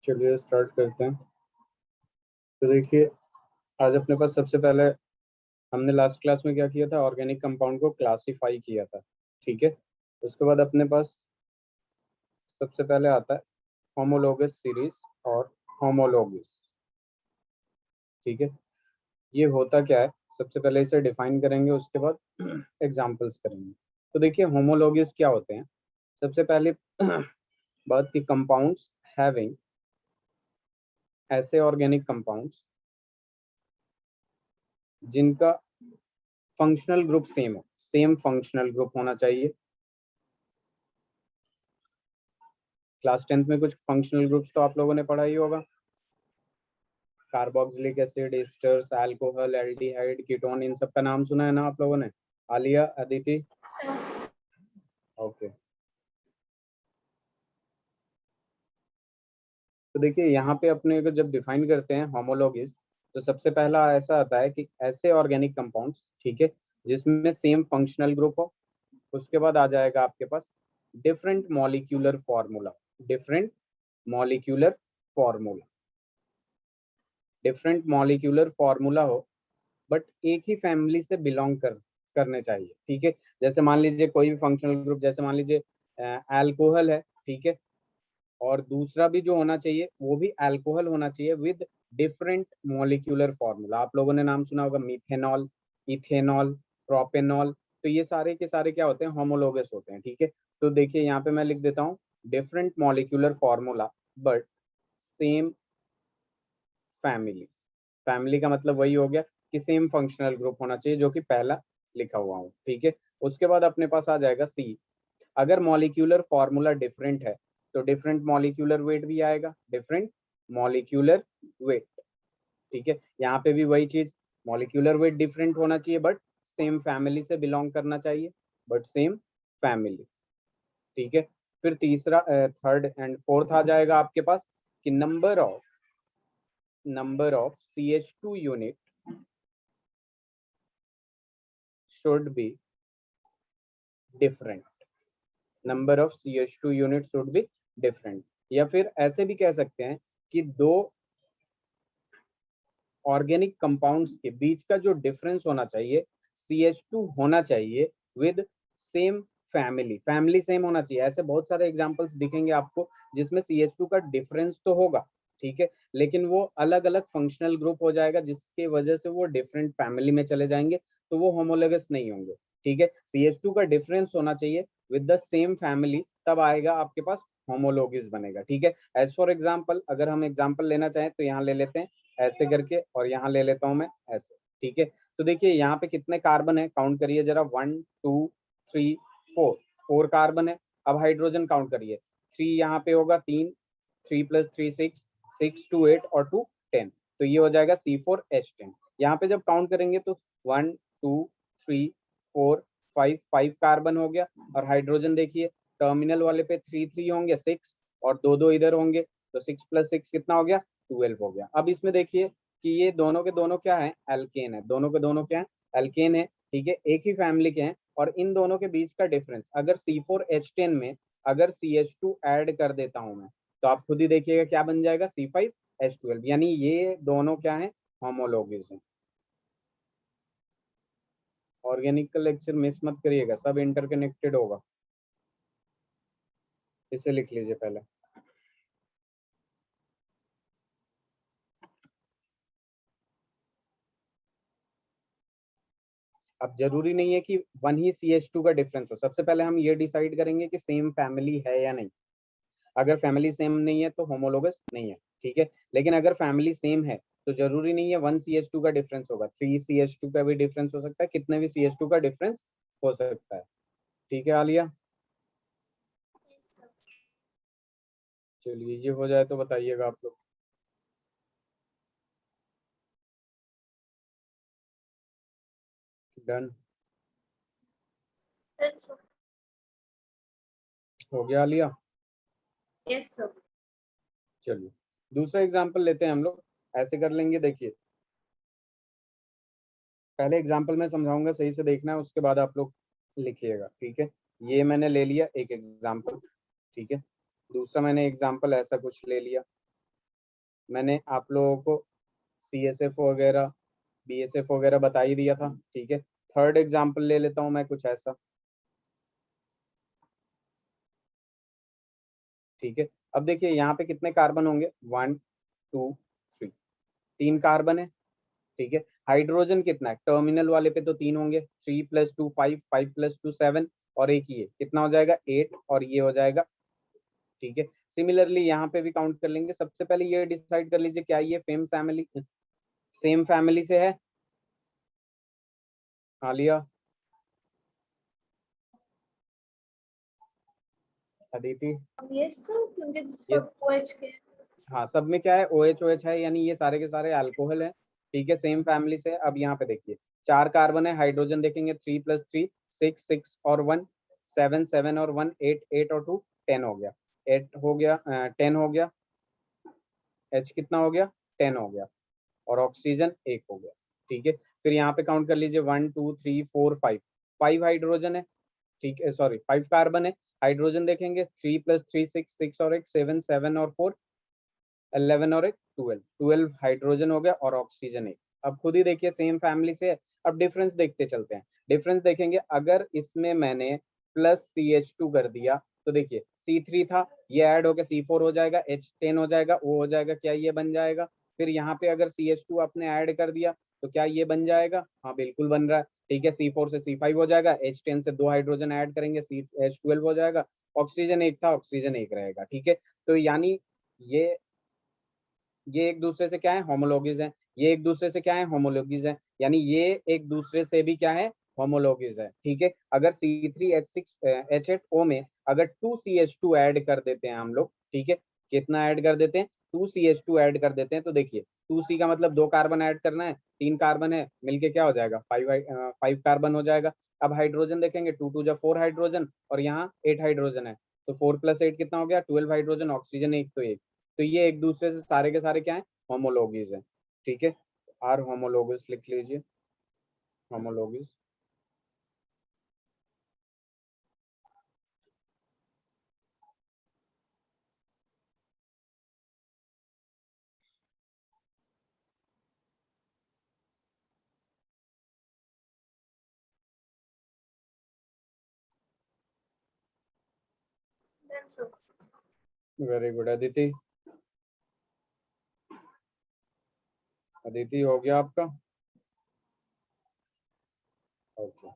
चलिए स्टार्ट करते हैं। तो देखिए, आज अपने पास सबसे पहले हमने लास्ट क्लास में क्या किया था, ऑर्गेनिक कंपाउंड को क्लासिफाई किया था। ठीक है, उसके बाद अपने पास सबसे पहले आता है होमोलोगस सीरीज और होमोलोगस। ठीक है, ये होता क्या है, सबसे पहले इसे डिफाइन करेंगे, उसके बाद एग्जांपल्स करेंगे। तो देखिए होमोलोगस क्या होते हैं। सबसे पहले बात की कंपाउंड्स हैविंग ऐसे ऑर्गेनिक कंपाउंड्स जिनका फंक्शनल ग्रुप सेम हो, सेम फंक्शनल ग्रुप होना चाहिए। क्लास 10th में कुछ फंक्शनल ग्रुप्स तो आप लोगों ने पढ़ा ही होगा, carboxylic acid, esters, alcohol, aldehyde, ketone, इन सब का नाम सुना है ना आप लोगों ने। आलिया, अदिति, ओके। तो देखिए यहाँ पे अपने को जब डिफाइन करते हैं होमोलोगिस, तो सबसे पहला ऐसा आता है कि ऐसे ऑर्गेनिक कंपाउंड्स, ठीक है, जिसमें सेम फंक्शनल ग्रुप हो। उसके बाद आ जाएगा आपके पास different molecular formula. Different molecular formula, different molecular formula हो, बट एक ही फैमिली से बिलोंग करने चाहिए। ठीक है, जैसे मान लीजिए कोई भी फंक्शनल ग्रुप, जैसे मान लीजिए अल्कोहल है, ठीक है, और दूसरा भी जो होना चाहिए वो भी अल्कोहल होना चाहिए विद डिफरेंट मॉलिक्यूलर फॉर्मूला। आप लोगों ने नाम सुना होगा मिथेनॉल, इथेनॉल, प्रोपेनॉल। तो ये सारे के सारे क्या होते हैं, होमोलोगस होते हैं। ठीक है, तो देखिए यहाँ पे मैं लिख देता हूँ different molecular formula but same family. Family का मतलब वही हो गया कि सेम फंक्शनल ग्रुप होना चाहिए, जो कि पहला लिखा हुआ हूँ। ठीक है, उसके बाद अपने पास आ जाएगा सी। अगर मॉलिक्यूलर फॉर्मूला डिफरेंट है तो डिफरेंट मॉलिक्यूलर वेट भी आएगा, डिफरेंट मॉलिक्यूलर वेट। ठीक है, यहाँ पे भी वही चीज, मॉलिक्यूलर वेट डिफरेंट होना चाहिए बट सेम फैमिली से बिलोंग करना चाहिए, बट सेम फैमिली। ठीक है, फिर तीसरा, थर्ड एंड फोर्थ आ जाएगा आपके पास कि number of CH2 unit should be different। Number of CH2 unit should be different. या फिर ऐसे भी कह सकते हैं कि दो ऑर्गेनिक कंपाउंड्स के बीच का जो डिफरेंस होना चाहिए, CH2 होना चाहिए with same family. Family same होना चाहिए। ऐसे बहुत सारे एग्जांपल्स दिखेंगे आपको जिसमें CH2 का डिफरेंस तो होगा, ठीक है, लेकिन वो अलग अलग फंक्शनल ग्रुप हो जाएगा, जिसके वजह से वो डिफरेंट फैमिली में चले जाएंगे, तो वो होमोलोगस नहीं होंगे। ठीक है, CH2 का डिफरेंस होना चाहिए विद द सेम फैमिली, तब आएगा आपके पास होमोलोगस बनेगा। ठीक है, एज फॉर एग्जाम्पल अगर हम एग्जाम्पल लेना चाहें तो यहाँ ले लेते हैं ऐसे करके, और यहाँ ले लेता हूं मैं ऐसे। ठीक है, तो देखिए यहाँ पे कितने कार्बन है, काउंट करिए जरा, 1 2 3 4, 4 कार्बन है। अब हाइड्रोजन काउंट करिए, 3 यहाँ पे होगा, 3, 3 + 3 6, 6 2 8 और 2 10, तो ये हो जाएगा C4H10। यहाँ पे जब काउंट करेंगे तो 1 2 3 4 5, 5 कार्बन हो गया। और हाइड्रोजन देखिए, टर्मिनल वाले पे 3 3 होंगे, 6, और 2 2 इधर होंगे, तो 6 + 6 कितना हो गया, 12 हो गया। अब इसमें देखिए कि ये दोनों के दोनों क्या है, एल्केन है। दोनों के दोनों क्या है, एल्केन है। ठीक है, एक ही फैमिली के हैं, और इन दोनों के बीच का डिफरेंस, अगर C4H10 में अगर CH2 ऐड कर देता हूं मैं, तो आप खुद ही देखिएगा क्या बन जाएगा, C5H12। यानी ये दोनों क्या है, होमोलोगस है। ऑर्गेनिक का लेक्चर मिस मत करिएगा, सब इंटरकनेक्टेड होगा। इसे लिख लीजिए पहले। अब जरूरी नहीं है कि वन ही CH2 का डिफरेंस हो, सबसे पहले हम ये डिसाइड करेंगे कि सेम फैमिली है या नहीं। अगर फैमिली सेम नहीं है तो होमोलोगस नहीं है। ठीक है, लेकिन अगर फैमिली सेम है तो जरूरी नहीं है 1 CH2 का डिफरेंस होगा, 3 CH2 का भी डिफरेंस हो सकता है, कितने भी CH2 का डिफरेंस हो सकता है। ठीक है आलिया, चलिए ये हो जाए तो बताइएगा आप लोग। डन, हो गया आलिया। Yes sir. चलिए दूसरा एग्जाम्पल लेते हैं हम लोग, ऐसे कर लेंगे। देखिए पहले एग्जाम्पल मैं समझाऊंगा, सही से देखना है, उसके बाद आप लोग लिखिएगा। ठीक है, ये मैंने ले लिया एक एग्जाम्पल। ठीक है, दूसरा मैंने एग्जाम्पल ऐसा कुछ ले लिया। मैंने आप लोगों को CSF वगैरह BSF वगैरह बता ही दिया था, ठीक है। थर्ड एग्जाम्पल ले लेता हूँ मैं कुछ ऐसा, ठीक है। अब देखिए यहाँ पे कितने कार्बन होंगे, 1 2 3, 3 कार्बन है, ठीक है। हाइड्रोजन कितना है, टर्मिनल वाले पे तो 3 होंगे, 3 + 2 5, 5 + 2 7, और एक ये कितना हो जाएगा 8, और ये हो जाएगा, ठीक है। सिमिलरली यहाँ पे भी काउंट कर लेंगे। सबसे पहले ये डिसाइड कर लीजिए क्या ये सेम फैमिली से है। Alia, Aditi, Yes, sir. क्योंकि ये सब OH के हैं। हाँ सब में क्या है, OH OH है, यानी ये सारे के सारे अल्कोहल है, ठीक है, सेम फैमिली से है। अब यहाँ पे देखिए 4 कार्बन है, हाइड्रोजन देखेंगे 3 + 3 6, 6 और 1 7, 7 और 1 8, 8 और 2 10 हो गया, 8 हो गया, 10 हो गया, H कितना हो गया 10 हो गया, और ऑक्सीजन 1 हो गया, ठीक है। फिर यहाँ पे काउंट कर लीजिए 1 2 3 4 5, 5 हाइड्रोजन है, ठीक है, सॉरी 5 कार्बन है। हाइड्रोजन देखेंगे 3 + 3 6, 6 और 1 7, 7 और 4 11 और एक 12, 12 हाइड्रोजन हो गया, और ऑक्सीजन 1। अब खुद ही देखिए सेम फैमिली से है। अब डिफरेंस देखते चलते हैं। डिफरेंस देखेंगे, अगर इसमें मैंने +CH2 कर दिया तो देखिए C3 था, ये ऐड होकर C4 हो जाएगा, H10 हो जाएगा, वो हो जाएगा क्या, ये बन जाएगा। फिर यहाँ पे अगर CH2 आपने ऐड कर दिया तो क्या ये बन जाएगा, हाँ बिल्कुल बन रहा है, ठीक है। C4 से C5 हो जाएगा, H10 से 2 हाइड्रोजन ऐड करेंगे, H12 हो जाएगा, ऑक्सीजन 1 था, ऑक्सीजन 1 रहेगा, ठीक है। तो यानी ये ये एक दूसरे से क्या है, होमोलॉगिज है। ये एक दूसरे से क्या है, होमोलॉगिज है, यानी ये एक दूसरे से भी क्या है, होमोलॉगिज है, ठीक है। अगर C3H6H8O में अगर 2CH2 ऐड कर देते हैं हम लोग, ठीक है, कितना ऐड कर देते हैं, 2CH2 ऐड कर देते हैं, तो देखिए 2C का मतलब 2 कार्बन ऐड करना है, 3 कार्बन है, मिलके क्या हो जाएगा 5 कार्बन हो जाएगा। अब हाइड्रोजन देखेंगे 2 2 जा 4 हाइड्रोजन, और यहाँ 8 हाइड्रोजन है, तो 4 + 8 कितना हो गया 12 हाइड्रोजन, ऑक्सीजन 1 तो 1। तो ये एक दूसरे से सारे के सारे क्या है, होमोलॉगीज है, ठीक है। आर होमोलॉगस लिख लीजिए, होमोलॉगीज। Done, sir. Very good Aditi, Aditi हो गया आपका, ओके।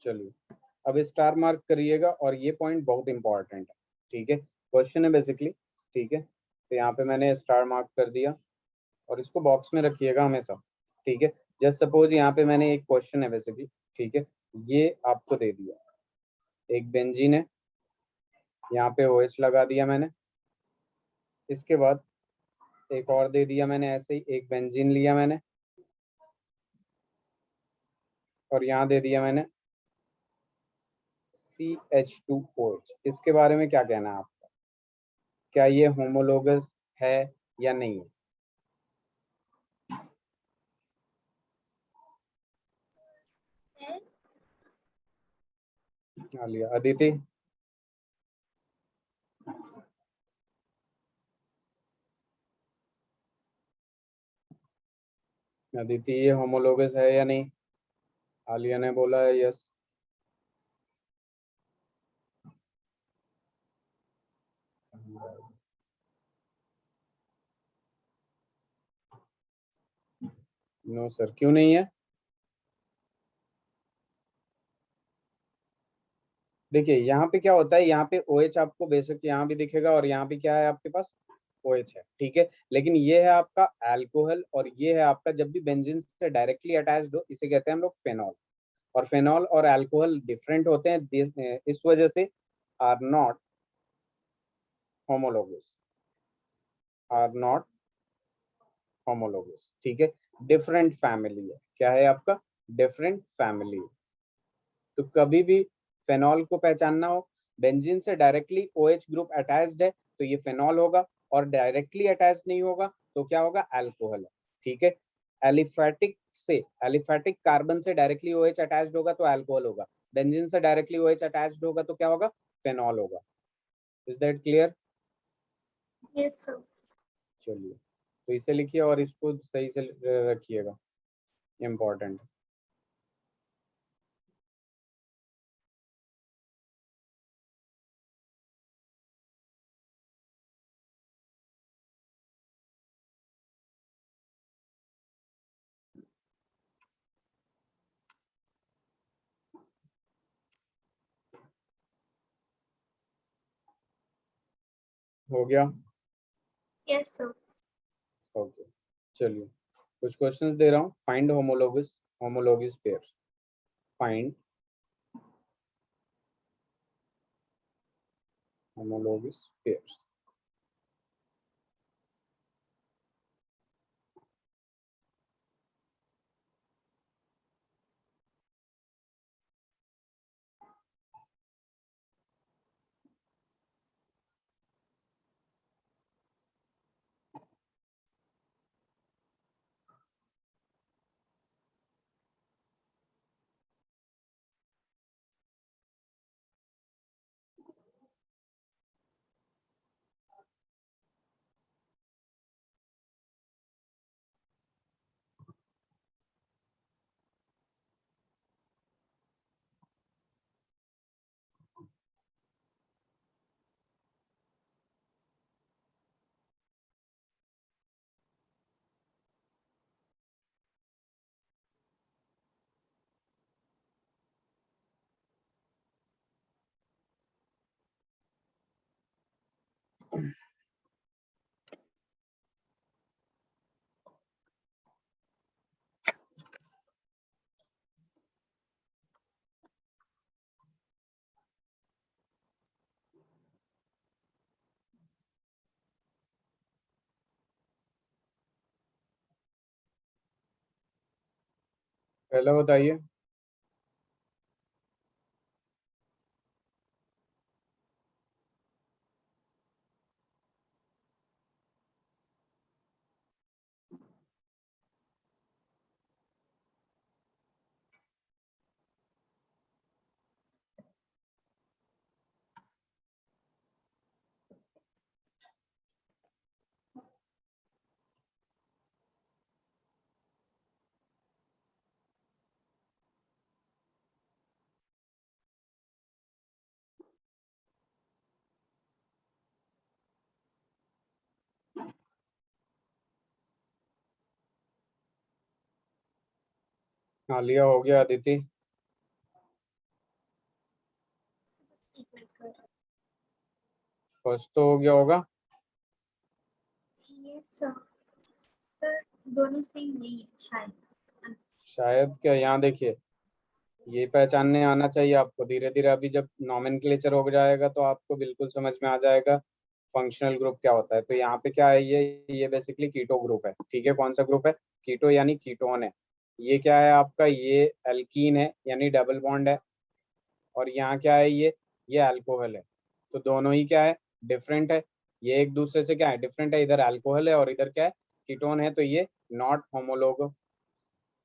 चलिए अब स्टार मार्क करिएगा, और ये पॉइंट बहुत इंपॉर्टेंट है, ठीक है, क्वेश्चन है बेसिकली, ठीक है। तो यहाँ पे मैंने स्टार मार्क कर दिया, और इसको बॉक्स में रखिएगा हमेशा, ठीक है। जस्ट सपोज यहाँ पे मैंने एक क्वेश्चन है बेसिकली, ठीक है, ये आपको दे दिया, एक बेंजीन है, यहाँ पे OH लगा दिया मैंने, इसके बाद एक और दे दिया मैंने, ऐसे ही एक बेंजीन लिया मैंने, और यहाँ दे दिया मैंने CH2OH। इसके बारे में क्या कहना है आपका, क्या ये होमोलोगस है या नहीं And है। लिया अदिति, अदिति ये होमोलोगस है या नहीं, आलिया ने बोला है यस। नो सर, क्यों नहीं है। देखिए यहाँ पे क्या होता है, यहाँ पे OH आपको बेशक यहाँ भी दिखेगा, और यहाँ पे क्या है आपके पास OH है, ठीक है। लेकिन ये है आपका अल्कोहल, और ये है आपका, जब भी बेंजीन से डायरेक्टली अटैच्ड हो इसे कहते हैं हम लोग फेनॉल। और फेनॉल और अल्कोहल डिफरेंट होते हैं, इस वजह से are not homologous, are not homologous, ठीक है। डिफरेंट फैमिली है, क्या है आपका, डिफरेंट फैमिली। तो कभी भी फेनॉल को पहचानना हो, बेंजीन से डायरेक्टली OH ग्रुप अटैच्ड है तो ये फेनॉल होगा, और डायरेक्टली अटैच नहीं होगा तो क्या होगा, अल्कोहल है, ठीक है। एलिफेटिक कार्बन से डायरेक्टली OH अटैच्ड होगा तो अल्कोहल होगा, बेंजीन से डायरेक्टली OH अटैच्ड होगा तो क्या होगा, फेनॉल होगा। Is that clear. yes, sir. चलिए, तो इसे लिखिए और इसको सही से रखिएगा, इम्पोर्टेंट। हो गया? Yes, sir. ओके, चलिए कुछ क्वेश्चंस दे रहा हूँ। Find homologous pair. Find homologous pairs. पहला बताइए। हाँ लिया, हो गया अदिति? बस एक मिनट कर रहा फर्स्ट तो हो गया होगा। हूँ। Yes, sir. पर दोनों सेम नहीं है शायद। शायद क्या, यहाँ देखिए, ये पहचानने आना चाहिए आपको धीरे धीरे। अभी जब नॉमेनक्लेचर हो जाएगा तो आपको बिल्कुल समझ में आ जाएगा फंक्शनल ग्रुप क्या होता है। तो यहाँ पे क्या है, ये बेसिकली कीटो ग्रुप है। ठीक है, कौन सा ग्रुप है? कीटो यानी कीटोन है। ये क्या है आपका, ये एल्कीन है यानी डबल बॉन्ड है। और यहाँ क्या है, ये अल्कोहल है। तो दोनों ही क्या है, डिफरेंट है। ये एक दूसरे से क्या है, डिफरेंट है। इधर अल्कोहल है और इधर क्या है, कीटोन है। तो ये नॉट होमोलोग।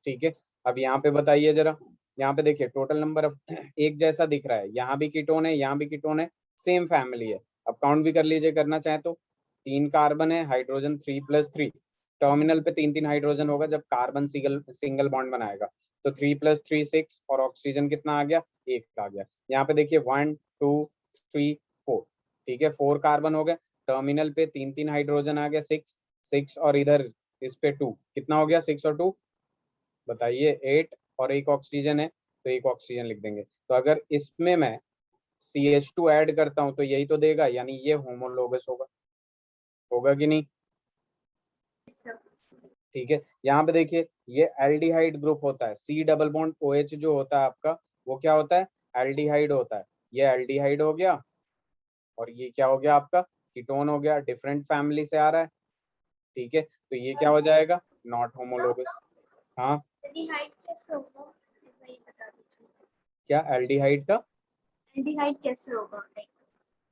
ठीक है, अब यहाँ पे बताइए जरा। यहाँ पे देखिए टोटल नंबर अब एक जैसा दिख रहा है, यहाँ भी कीटोन है, यहाँ भी कीटोन है, सेम फैमिली है। अब काउंट भी कर लीजिए, करना चाहे तो। 3 कार्बन है, हाइड्रोजन 3+3। टर्मिनल पे 3 3 हाइड्रोजन होगा जब कार्बन सिंगल सिंगल बॉन्ड बनाएगा। तो 3+3 6, और ऑक्सीजन कितना आ गया, 1 आ गया। यहाँ पे देखिए 1 2 3 4। ठीक है, 4 कार्बन हो गए। टर्मिनल पे 3 3 हाइड्रोजन आ गया, 6 6, और इधर इस पे 2, कितना हो गया, 6 और 2 बताइए, 8। और एक ऑक्सीजन है तो एक ऑक्सीजन लिख देंगे। तो अगर इसमें मैं CH2 ऐड करता हूं तो यही तो देगा, यानी ये होमोलोगस होगा। होगा कि नहीं? Yes, sir. ठीक है, यहाँ पे देखिए ये एल्डिहाइड ग्रुप होता है। C डबल बॉन्ड OH जो होता है आपका, वो क्या होता है, एल्डिहाइड होता है। ये एल्डिहाइड हो गया, और ये क्या हो गया आपका, कीटोन हो गया, डिफरेंट फैमिली से आ रहा है। ठीक है, तो ये क्या हो जाएगा, नॉट होमोलोगस। हाँ, एल्डिहाइड कैसे होगा? वही बता दीजिए। क्या एल्डिहाइड का? एल्डिहाइड कैसे होगा? लाइक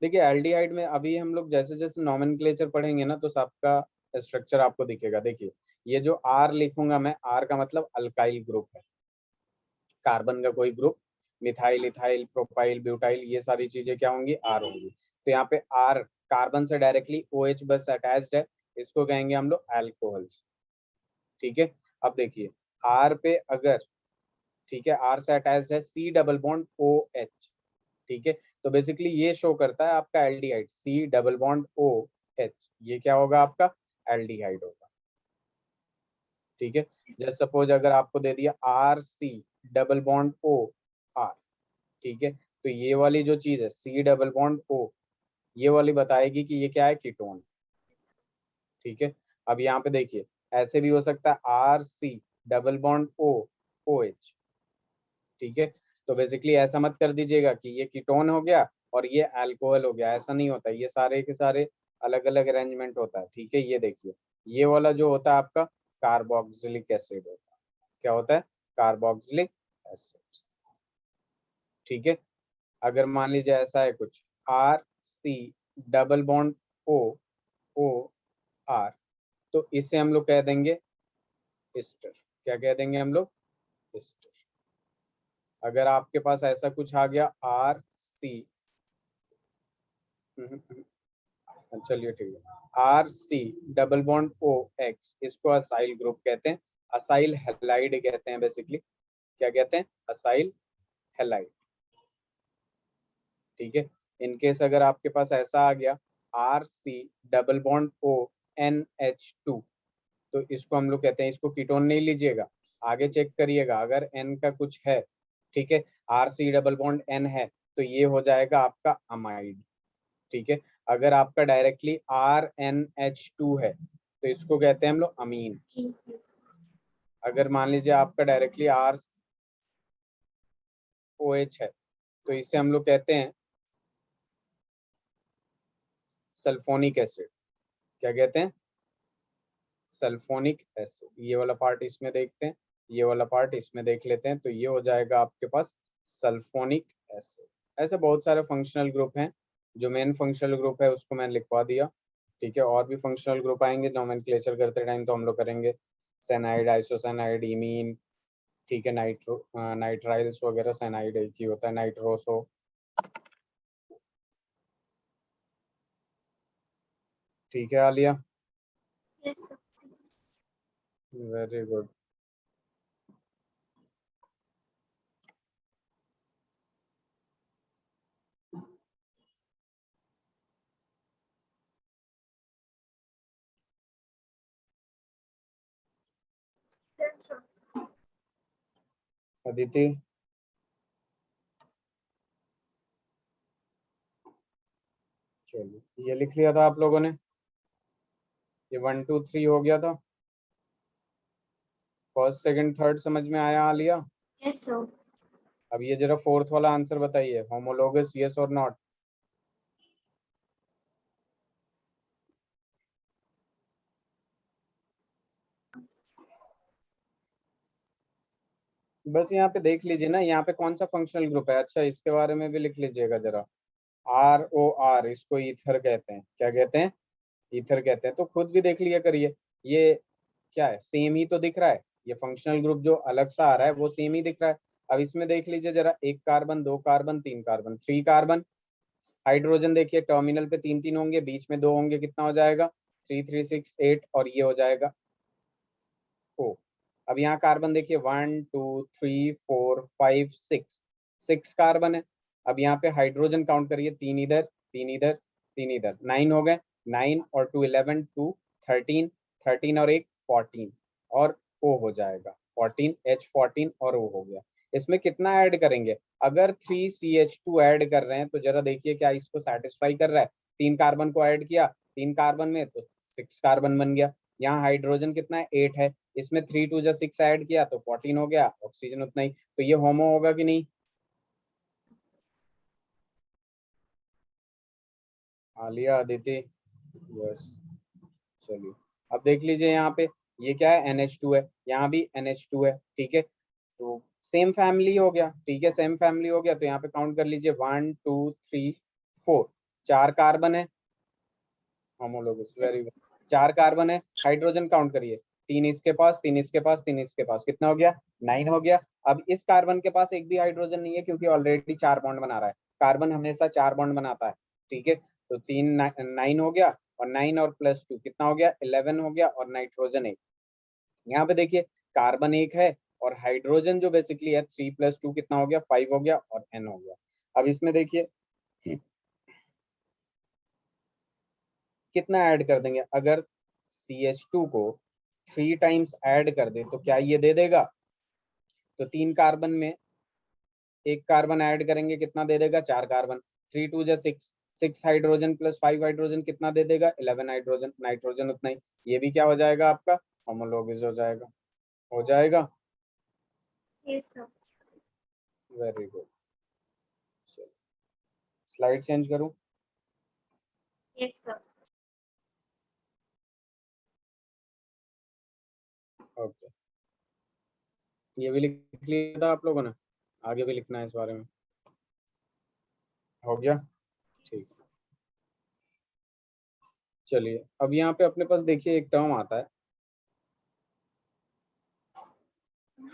देखिए एल्डिहाइड में अभी हम लोग जैसे जैसे नॉमेनक्लेचर पढ़ेंगे ना, तो सबका स्ट्रक्चर आपको दिखेगा। देखिए ये जो आर लिखूंगा मैं, आर का मतलब अल्काइल ग्रुप है, कार्बन का कोई group. Methyl, ethyl, propyl, butyl, ये सारी चीजें क्या होंगी, आर होंगी। तो यहाँ पे आर, कार्बन से डायरेक्टली OH बस अटैच्ड है, इसको कहेंगे हम लोग अल्कोहल्स। ठीक है, अब देखिए R पे अगर, ठीक है, R से अटैच्ड है C डबल बॉन्ड OH, ठीक है, तो बेसिकली ये शो करता है आपका aldehyde, C double bond OH, ये क्या होगा आपका एल्डिहाइड होगा। ठीक है, जस्ट सपोज अगर आपको दे दिया RC डबल बॉन्ड OR, ठीक है, तो ये वाली जो चीज है C डबल बॉन्ड O, ये वाली बताएगी कि ये क्या है, कीटोन। ठीक है, अब यहाँ पे देखिए ऐसे भी हो सकता है RC डबल बॉन्ड OH, ठीक है, तो बेसिकली ऐसा मत कर दीजिएगा कि ये कीटोन हो गया और ये अल्कोहल हो गया, ऐसा नहीं होता, ये सारे के सारे अलग अलग अरेंजमेंट होता है। ठीक है, ये देखिए ये वाला जो होता है आपका कार्बोक्सिलिक एसिड होता है, क्या होता है, कार्बोक्सिलिक एसिड। ठीक है, अगर मान लीजिए ऐसा है कुछ RC डबल बॉन्ड OR, तो इसे हम लोग कह देंगे एस्टर। क्या कह देंगे हम लोग, एस्टर। अगर आपके पास ऐसा कुछ आ गया RC, चलिए ठीक है, RC डबल बॉन्ड OX, इसको असाइल ग्रुप कहते हैं, असाइल हेलाइड कहते हैं बेसिकली। क्या कहते हैं, असाइल हेलाइड। ठीक है, इनकेस अगर आपके पास ऐसा आ गया RC डबल बॉन्ड ONH2, तो इसको हम लोग कहते हैं, इसको कीटोन नहीं लीजिएगा, आगे चेक करिएगा अगर N का कुछ है, ठीक है, RC डबल बॉन्ड N है, तो ये हो जाएगा आपका अमाइड। ठीक है, अगर आपका डायरेक्टली RNH2 है, तो इसको कहते हैं हम लोग अमीन। अगर मान लीजिए आपका डायरेक्टली ROH है, तो इसे हम लोग कहते हैं सल्फोनिक एसिड। क्या कहते हैं, सल्फोनिक एसिड। ये वाला पार्ट इसमें देखते हैं, ये वाला पार्ट इसमें देख लेते हैं, तो ये हो जाएगा आपके पास सल्फोनिक एसिड। ऐसे बहुत सारे फंक्शनल ग्रुप हैं, जो मेन फंक्शनल ग्रुप है उसको मैंने लिखवा दिया। ठीक है, और भी फंक्शनल ग्रुप आएंगे नोमेनक्लेचर करते टाइम, तो हम लोग करेंगे साइनाइड, आइसोसाइनाइड, इमीन, ठीक है, नाइट्राइल्स वगैरह, साइनाइड एक ही होता है, नाइट्रोसो। ठीक है Alia, Yes, sir. Very good. Yes, sir. Aditi, चलिए ये लिख लिया था आप लोगों ने, ये 1 2 3 हो गया था, फर्स्ट सेकंड थर्ड समझ में आया आलिया। Yes, sir. अब ये जरा फोर्थ वाला आंसर बताइए, होमोलोगस यस और नॉट। बस यहाँ पे देख लीजिए ना, यहाँ पे कौन सा फंक्शनल ग्रुप है, अच्छा इसके बारे में भी लिख लीजिएगा जरा। ROR, इसको ईथर कहते हैं। क्या कहते हैं, ईथर कहते हैं, तो खुद भी देख लिया करिए, ये क्या है, सेम ही तो दिख रहा है, ये फंक्शनल ग्रुप जो अलग सा आ रहा है वो सेम ही दिख रहा है। अब इसमें देख लीजिए जरा, 1 carbon, 2 carbon, 3 carbon, 3 carbon, hydrogen देखिए टर्मिनल पे 3 3 होंगे, बीच में 2 होंगे, कितना हो जाएगा, 3 3 6 8, और ये हो जाएगा O। अब यहाँ कार्बन देखिए 1 2 3 4 5 6, 6 कार्बन है। अब यहाँ पे हाइड्रोजन काउंट करिए, 3 इधर, 3 इधर, 3 इधर, 9 हो गए, 9 और 2 11, 2 13, 13 और 1 14, और O हो जाएगा 14, H14 और O हो गया। इसमें कितना ऐड करेंगे, अगर 3CH2 ऐड कर रहे हैं तो जरा देखिए क्या इसको सेटिस्फाई कर रहा है। 3 कार्बन को ऐड किया, 3 कार्बन में तो 6 कार्बन बन गया। यहाँ हाइड्रोजन कितना है, 8 है, इसमें 3 2 जा 6 ऐड किया तो 14 हो गया, ऑक्सीजन उतना ही, तो ये होमो होगा कि नहीं। आलिया, अदिति, यस। चलिए अब देख लीजिए यहाँ पे, ये क्या है, NH2 है, यहाँ भी NH2 है। ठीक है, तो सेम फैमिली हो गया। ठीक है, सेम फैमिली हो गया, तो यहाँ पे काउंट कर लीजिए 1 2 3 4, 4 कार्बन है, होमोलोगस, वेरी गुड, 4 कार्बन है। हाइड्रोजन काउंट करिए, 3 इसके पास, 3 इसके पास, 3 इसके पास, कितना हो गया, 9 हो गया। अब इस कार्बन के पास एक भी हाइड्रोजन नहीं है, क्योंकि ऑलरेडी 4 बॉन्ड बना रहा है, कार्बन हमेशा 4 बॉन्ड बनाता है। ठीक है, तो 3 9 हो गया, और 9 और +2 कितना हो गया, 11 हो गया, और नाइट्रोजन 1। यहाँ पे देखिए कार्बन 1 है और हाइड्रोजन जो बेसिकली है 3 + 2 कितना हो गया, 5 हो गया, और N हो गया। अब इसमें देखिए कितना ऐड कर देंगे, अगर CH2 को 3 टाइम्स ऐड कर दे तो क्या ये दे देगा, तो 3 कार्बन में 1 कार्बन ऐड करेंगे कितना दे देगा, 4 कार्बन, 3 2 जा 6, 6 हाइड्रोजन + 5 हाइड्रोजन कितना दे देगा, 11 हाइड्रोजन, नाइट्रोजन उतना ही, ये भी क्या हो जाएगा आपका, होमोलॉगस हो जाएगा, हो जाएगा। Yes, sir. Very good. Slide change करूं, Yes, sir. ओके, ये भी लिख लिया था आप लोगों ने, आगे भी लिखना है इस बारे में, हो गया, ठीक। चलिए अब यहाँ पे अपने पास देखिए एक टर्म आता है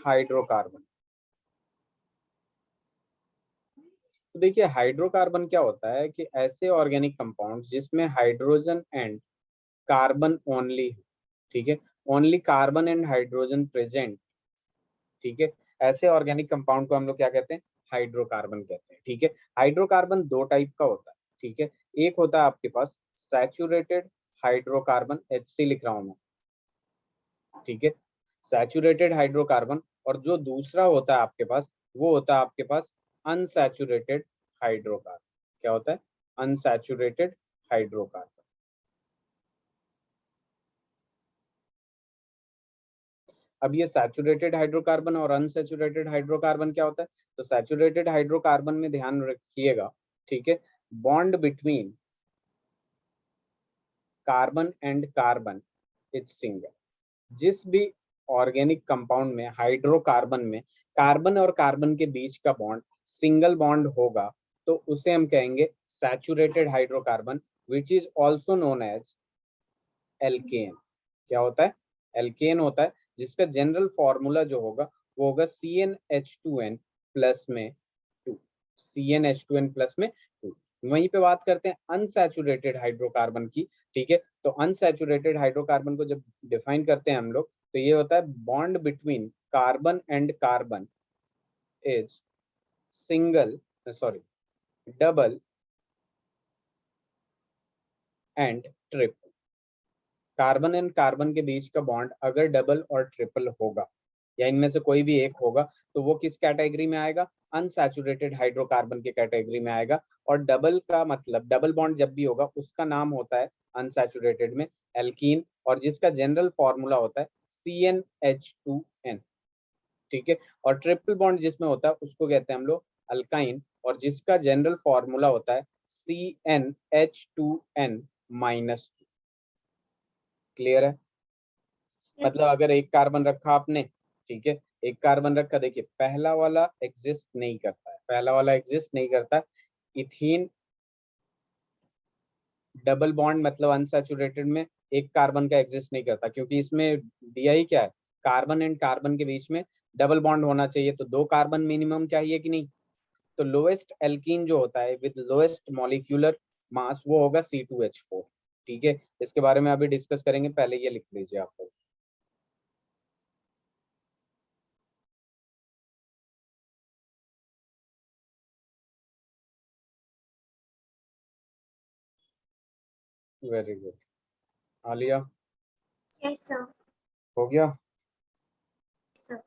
हाइड्रोकार्बन। तो देखिए हाइड्रोकार्बन क्या होता है कि ऐसे ऑर्गेनिक कंपाउंड जिसमें हाइड्रोजन एंड कार्बन ओनली, ठीक है, only carbon and hydrogen present, ठीक है, ऐसे ऑर्गेनिक कंपाउंड को हम लोग क्या कहते हैं, हाइड्रोकार्बन कहते हैं, ठीक है। हाइड्रोकार्बन दो टाइप का होता है, ठीक है, एक होता है आपके पास सैचुरेटेड हाइड्रोकार्बन, HC लिख रहा हूं मैं, ठीक है, सैचुरेटेड हाइड्रोकार्बन, और जो दूसरा होता है आपके पास वो होता है आपके पास अनसैचुरेटेड हाइड्रोकार्बन। क्या होता है, अनसैचुरेटेड हाइड्रोकार्बन। अब ये सैचुरेटेड हाइड्रोकार्बन और अनसैचुरेटेड हाइड्रोकार्बन क्या होता है, तो सैचुरेटेड हाइड्रोकार्बन में ध्यान रखिएगा, ठीक है, bond between carbon and carbon is single. जिस भी ऑर्गेनिक कंपाउंड में हाइड्रोकार्बन में कार्बन और कार्बन के बीच का बॉन्ड सिंगल बॉन्ड होगा तो उसे हम कहेंगे saturated hydrocarbon, which is also known as alkane. क्या होता है, एल्केन होता है, जिसका जनरल फॉर्मूला जो होगा वो होगा CnH2n प्लस में 2, CnH2n प्लस में 2। वहीं पे बात करते हैं अनसैचुरेटेड हाइड्रोकार्बन की, ठीक है, तो अनसैचुरेटेड हाइड्रोकार्बन को जब डिफाइन करते हैं हम लोग तो ये होता है bond between carbon and carbon is single, sorry, double and triple. Carbon and carbon के बीच का बॉन्ड अगर डबल और ट्रिपल होगा या इनमें से कोई भी एक होगा तो वो किस कैटेगरी में आएगा, अनसैचुरेटेड हाइड्रोकार्बन के कैटेगरी में आएगा। और डबल का मतलब डबल बॉन्ड जब भी होगा उसका नाम होता है अनसैचुरेटेड में एल्कीन, और जिसका जनरल फॉर्मूला होता है CnH2n, ठीक है। और ट्रिपल बॉन्ड जिसमें होता है उसको कहते हैं हम लोग अल्काइन, और जिसका जनरल फॉर्मूला होता है CnH2n-2। क्लियर है, Yes, मतलब sir. अगर एक कार्बन रखा आपने, ठीक है, एक कार्बन रखा, देखिए पहला वाला एग्जिस्ट नहीं करता है, पहला वाला एग्जिस्ट नहीं करता है। इथीन डबल बॉन्ड मतलब अनसैचुरेटेड में एक कार्बन का एग्जिस्ट नहीं करता, क्योंकि इसमें दिया ही क्या है, कार्बन एंड कार्बन के बीच में डबल बॉन्ड होना चाहिए, तो 2 कार्बन मिनिमम चाहिए कि नहीं। तो लोएस्ट एल्कीन जो होता है विद लोएस्ट मॉलिक्यूलर मास वो होगा C2H4, ठीक है। इसके बारे में अभी डिस्कस करेंगे, पहले ये लिख लीजिए आप लोग। Very good, Alia, Yes, sir. हो गया। Sir.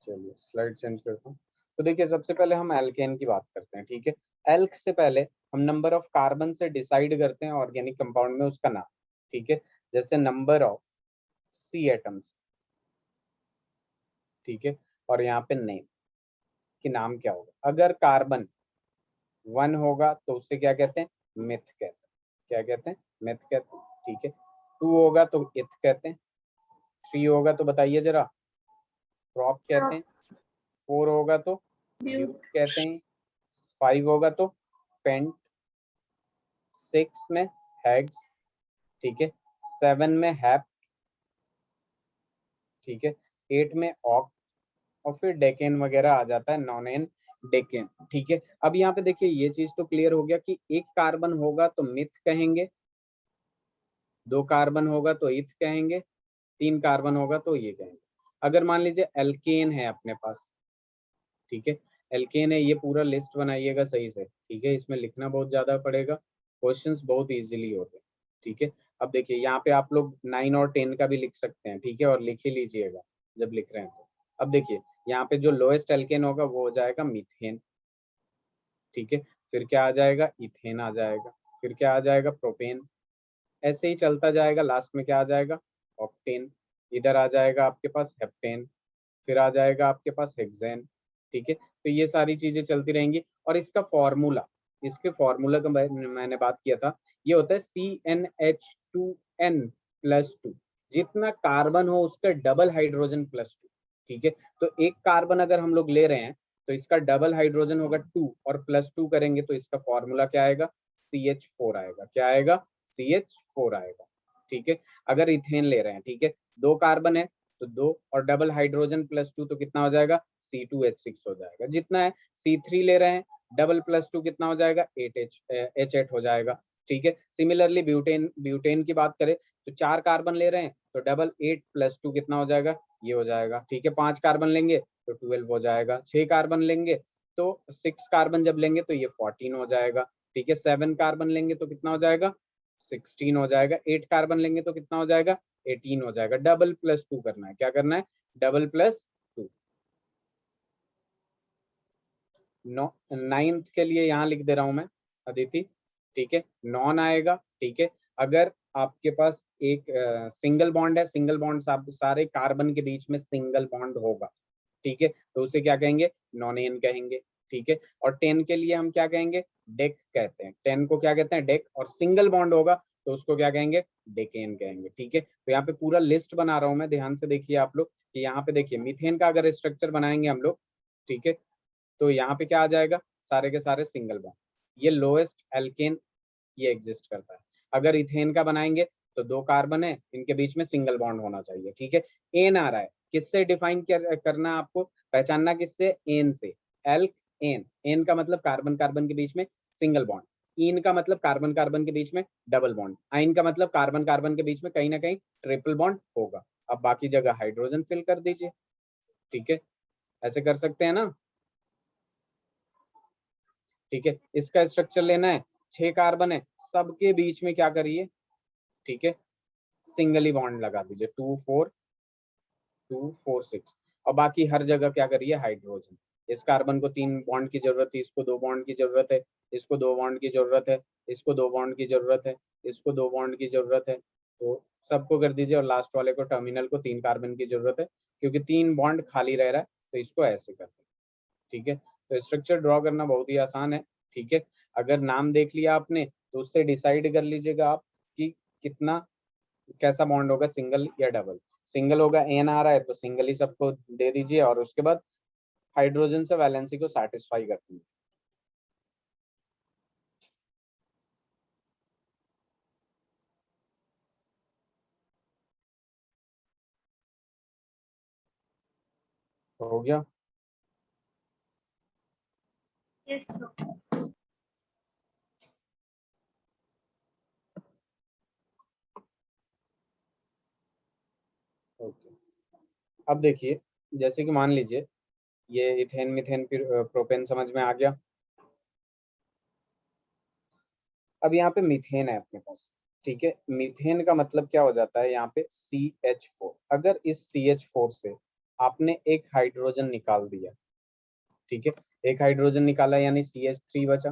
चलिए स्लाइड चेंज करता हूँ। तो देखिए सबसे पहले हम एल्केन की बात करते हैं, ठीक है। एल्क से पहले हम नंबर ऑफ कार्बन से डिसाइड करते हैं ऑर्गेनिक कंपाउंड में उसका नाम, ठीक है, जैसे नंबर ऑफ C एटम्स, ठीक है, और यहाँ पे नेम कि नाम क्या होगा। अगर कार्बन 1 होगा तो उससे क्या कहते हैं, मिथ कहते हैं। क्या कहते हैं, मिथ कहते हैं, ठीक है। 2 होगा तो इथ कहते हैं, 3 होगा तो बताइए जरा, प्रॉप कहते हैं, 4 होगा तो ब्यूट Butte. कहते हैं, 5 होगा तो पेंट, 6 में हैग्स, ठीक है, 7 में हैप, ठीक है, 8 में ऑक, और फिर डेकेन वगैरह आ जाता है, नॉनेन डेकेन, ठीक है। अब यहाँ पे देखिए ये चीज तो क्लियर हो गया कि एक कार्बन होगा तो मिथ कहेंगे, 2 कार्बन होगा तो इथ कहेंगे, 3 कार्बन होगा तो ये कहेंगे। अगर मान लीजिए एल्केन है अपने पास, ठीक है, एल्केन है, ये पूरा लिस्ट बनाइएगा सही से, ठीक है, इसमें लिखना बहुत ज्यादा पड़ेगा, क्वेश्चंस बहुत इजीली होते हैं, ठीक है। अब देखिए यहाँ पे आप लोग 9 और 10 का भी लिख सकते हैं, ठीक है, और लिख ही लीजिएगा जब लिख रहे हैं तो। अब देखिए यहाँ पे जो लोएस्ट एल्केन होगा वो हो जाएगा मीथेन, ठीक है, फिर क्या आ जाएगा, इथेन आ जाएगा, फिर क्या आ जाएगा, प्रोपेन, ऐसे ही चलता जाएगा, लास्ट में क्या आ जाएगा, ऑक्टेन, इधर आ जाएगा आपके पास हेप्टेन, फिर आ जाएगा आपके पास हेक्सेन, ठीक है। तो ये सारी चीजें चलती रहेंगी और इसका फॉर्मूला, इसके फॉर्मूला का मैंने बात किया था, ये होता है CnH2n+2, जितना कार्बन हो उसका डबल हाइड्रोजन +2, ठीक है। तो एक कार्बन अगर हम लोग ले रहे हैं तो इसका डबल हाइड्रोजन होगा 2 और +2 करेंगे तो इसका फॉर्मूला क्या आएगा, CH4 आएगा, क्या आएगा, CH4 आएगा, ठीक है। अगर इथेन ले रहे हैं, ठीक है, 2 कार्बन है तो 2 और डबल हाइड्रोजन +2 तो कितना हो जाएगा, C2H6 हो जाएगा, जितना है। C3 ले रहे हैं, डबल +2 कितना हो जाएगा, H8 हो जाएगा, ठीक है। सिमिलरली ब्यूटेन, ब्यूटेन की बात करें तो 4 कार्बन ले रहे हैं तो डबल 8 + 2 कितना हो जाएगा, ये हो जाएगा, ठीक है। 5 कार्बन लेंगे तो 12 हो जाएगा, 6 कार्बन लेंगे तो 6 कार्बन जब लेंगे तो ये 14 हो जाएगा, ठीक है। 7 कार्बन लेंगे तो कितना हो जाएगा, 16 हो जाएगा, 8 कार्बन लेंगे तो कितना हो जाएगा, 18 हो जाएगा। डबल +2 करना है, क्या करना है, डबल +2। 9th के लिए यहाँ लिख दे रहा हूं मैं अदिति, ठीक है, नॉन आएगा, ठीक है। अगर आपके पास एक सिंगल बॉन्ड है, सिंगल बॉन्ड सारे कार्बन के बीच में सिंगल बॉन्ड होगा, ठीक है, तो उसे क्या कहेंगे, नॉन-एन कहेंगे, ठीक है। और 10 के लिए हम क्या कहेंगे, डेक कहते हैं, 10 को क्या कहते हैं, डेक, और सिंगल बॉन्ड होगा तो उसको क्या कहेंगे, डेकेन कहेंगे, ठीक है। तो यहाँ पे पूरा लिस्ट बना रहा हूँ मैं, ध्यान से देखिए आप लोग कि यहाँ पे देखिए मीथेन का अगर स्ट्रक्चर बनाएंगे हम लोग, ठीक है, तो यहाँ पे क्या आ जाएगा, सारे के सारे सिंगल बॉन्ड, ये लोएस्ट एल्केन ये एग्जिस्ट करता है। अगर इथेन का बनाएंगे तो 2 कार्बन है, इनके बीच में सिंगल बॉन्ड होना चाहिए, ठीक है। एन आ रहा है, किससे डिफाइन करना है आपको, पहचानना किससे, एन से, एल्क एन, एन का मतलब कार्बन कार्बन के बीच में सिंगल बॉन्ड, इन का मतलब कार्बन कार्बन के बीच में डबल बॉन्ड, आइन का मतलब कार्बन कार्बन के बीच में कहीं ना कहीं ट्रिपल बॉन्ड होगा। अब बाकी जगह हाइड्रोजन फिल कर दीजिए, ठीक है, ऐसे कर सकते हैं ना, ठीक है। इसका स्ट्रक्चर लेना है, 6 कार्बन है, सबके बीच में क्या करिए, ठीक है, सिंगल ही बॉन्ड लगा दीजिए, 2 4 2 4 6, और बाकी हर जगह क्या करिए, हाइड्रोजन। इस कार्बन को 3 बॉन्ड की जरूरत है, इसको 2 बॉन्ड की जरूरत है, इसको 2 बॉन्ड की जरूरत है, इसको 2 बॉन्ड की जरूरत है, इसको 2 बॉन्ड की जरूरत है, तो सबको कर दीजिए, और लास्ट वाले को, टर्मिनल को 3 कार्बन की जरूरत है, क्योंकि 3 बॉन्ड खाली रह रहा है तो इसको ऐसे कर दें, ठीक है। तो स्ट्रक्चर ड्रॉ करना बहुत ही आसान है, ठीक है। अगर नाम देख लिया आपने तो उससे डिसाइड कर लीजिएगा आप कि कितना, कैसा बॉन्ड होगा, सिंगल या डबल। सिंगल होगा, एन आ रहा है तो सिंगल ही सबको दे दीजिए, और उसके बाद हाइड्रोजन से वैलेंसी को सेटिस्फाई करती है। हो गया, Yes, sir. ओके। अब देखिए, जैसे कि मान लीजिए ये इथेन मिथेन फिर प्रोपेन समझ में आ गया। अब यहाँ पे मीथेन है अपने पास, ठीक है। मीथेन का मतलब क्या हो जाता है, यहाँ पे CH4, अगर इस CH4 से आपने एक हाइड्रोजन निकाल दिया, ठीक है, एक हाइड्रोजन निकाला यानी CH3 बचा,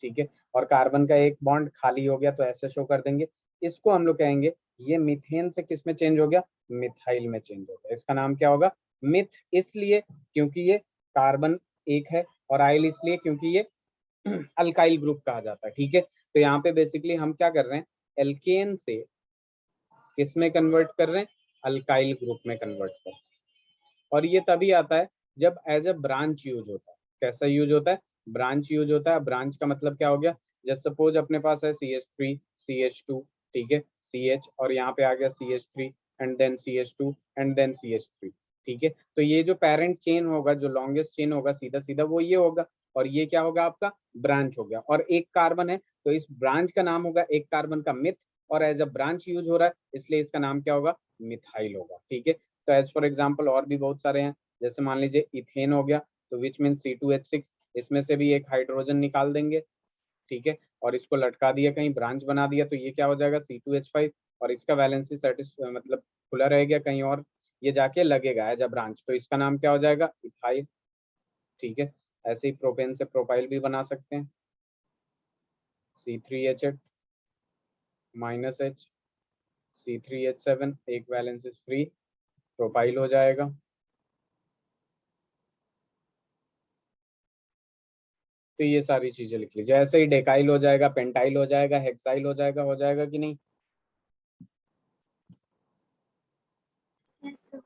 ठीक है, और कार्बन का एक बॉन्ड खाली हो गया तो ऐसे शो कर देंगे, इसको हम लोग कहेंगे ये मीथेन से किस में चेंज हो गया, मिथाइल में चेंज हो गया। इसका नाम क्या होगा, मिथ, इसलिए क्योंकि ये कार्बन एक है, और आइल इसलिए क्योंकि ये अल्काइल ग्रुप कहा जाता है, ठीक है। तो यहाँ पे बेसिकली हम क्या कर रहे हैं, एल्केन से किस में कन्वर्ट कर रहे हैं, अल्काइल ग्रुप में कन्वर्ट कर रहे हैं, और ये तभी आता है जब एज अ ब्रांच यूज होता है। कैसा यूज होता है, ब्रांच यूज होता है। ब्रांच का मतलब क्या हो गया, जस्ट सपोज अपने पास है CH3 CH2, ठीक है, CH, और यहाँ पे आ गया CH3 and then CH2 and then CH3, ठीक है। तो ये जो पेरेंट चेन होगा, जो लॉन्गेस्ट चेन होगा सीधा सीधा वो ये होगा, और ये क्या होगा आपका ब्रांच हो गया। और एक कार्बन है तो इस ब्रांच का नाम होगा एक कार्बन का मिथ, और एज अ ब्रांच यूज हो रहा है इसलिए इसका नाम क्या होगा, मिथाइल होगा। ठीक है। तो एज फॉर एग्जाम्पल और भी बहुत सारे हैं, जैसे मान लीजिए इथेन हो गया, तो विच मीन C2H6, इसमें से भी एक हाइड्रोजन निकाल देंगे। ठीक है। और इसको लटका दिया कहीं, ब्रांच बना दिया, तो ये क्या हो जाएगा C2H5, और इसका वैलेंसी मतलब खुला रह गया कहीं और, ये जाके लगेगा एज अ ब्रांच, तो इसका नाम क्या हो जाएगा, इथाइल। ठीक है। ऐसे ही प्रोपेन से प्रोपाइल भी बना सकते हैं, C3H8 -H C3H7, एक वैलेंस फ्री, प्रोपाइल हो जाएगा। तो ये सारी चीजें लिख लीजिए। ऐसे ही डेकाइल हो जाएगा, पेंटाइल हो जाएगा, हेक्साइल हो जाएगा कि नहीं। Yes, sir.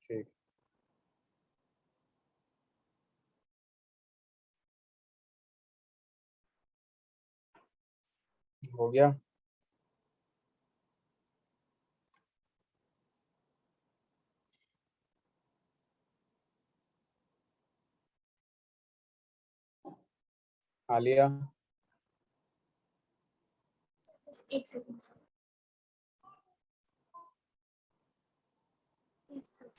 ठीक, हो गया। Alia, Just 8 seconds. Sir. Yes, sir.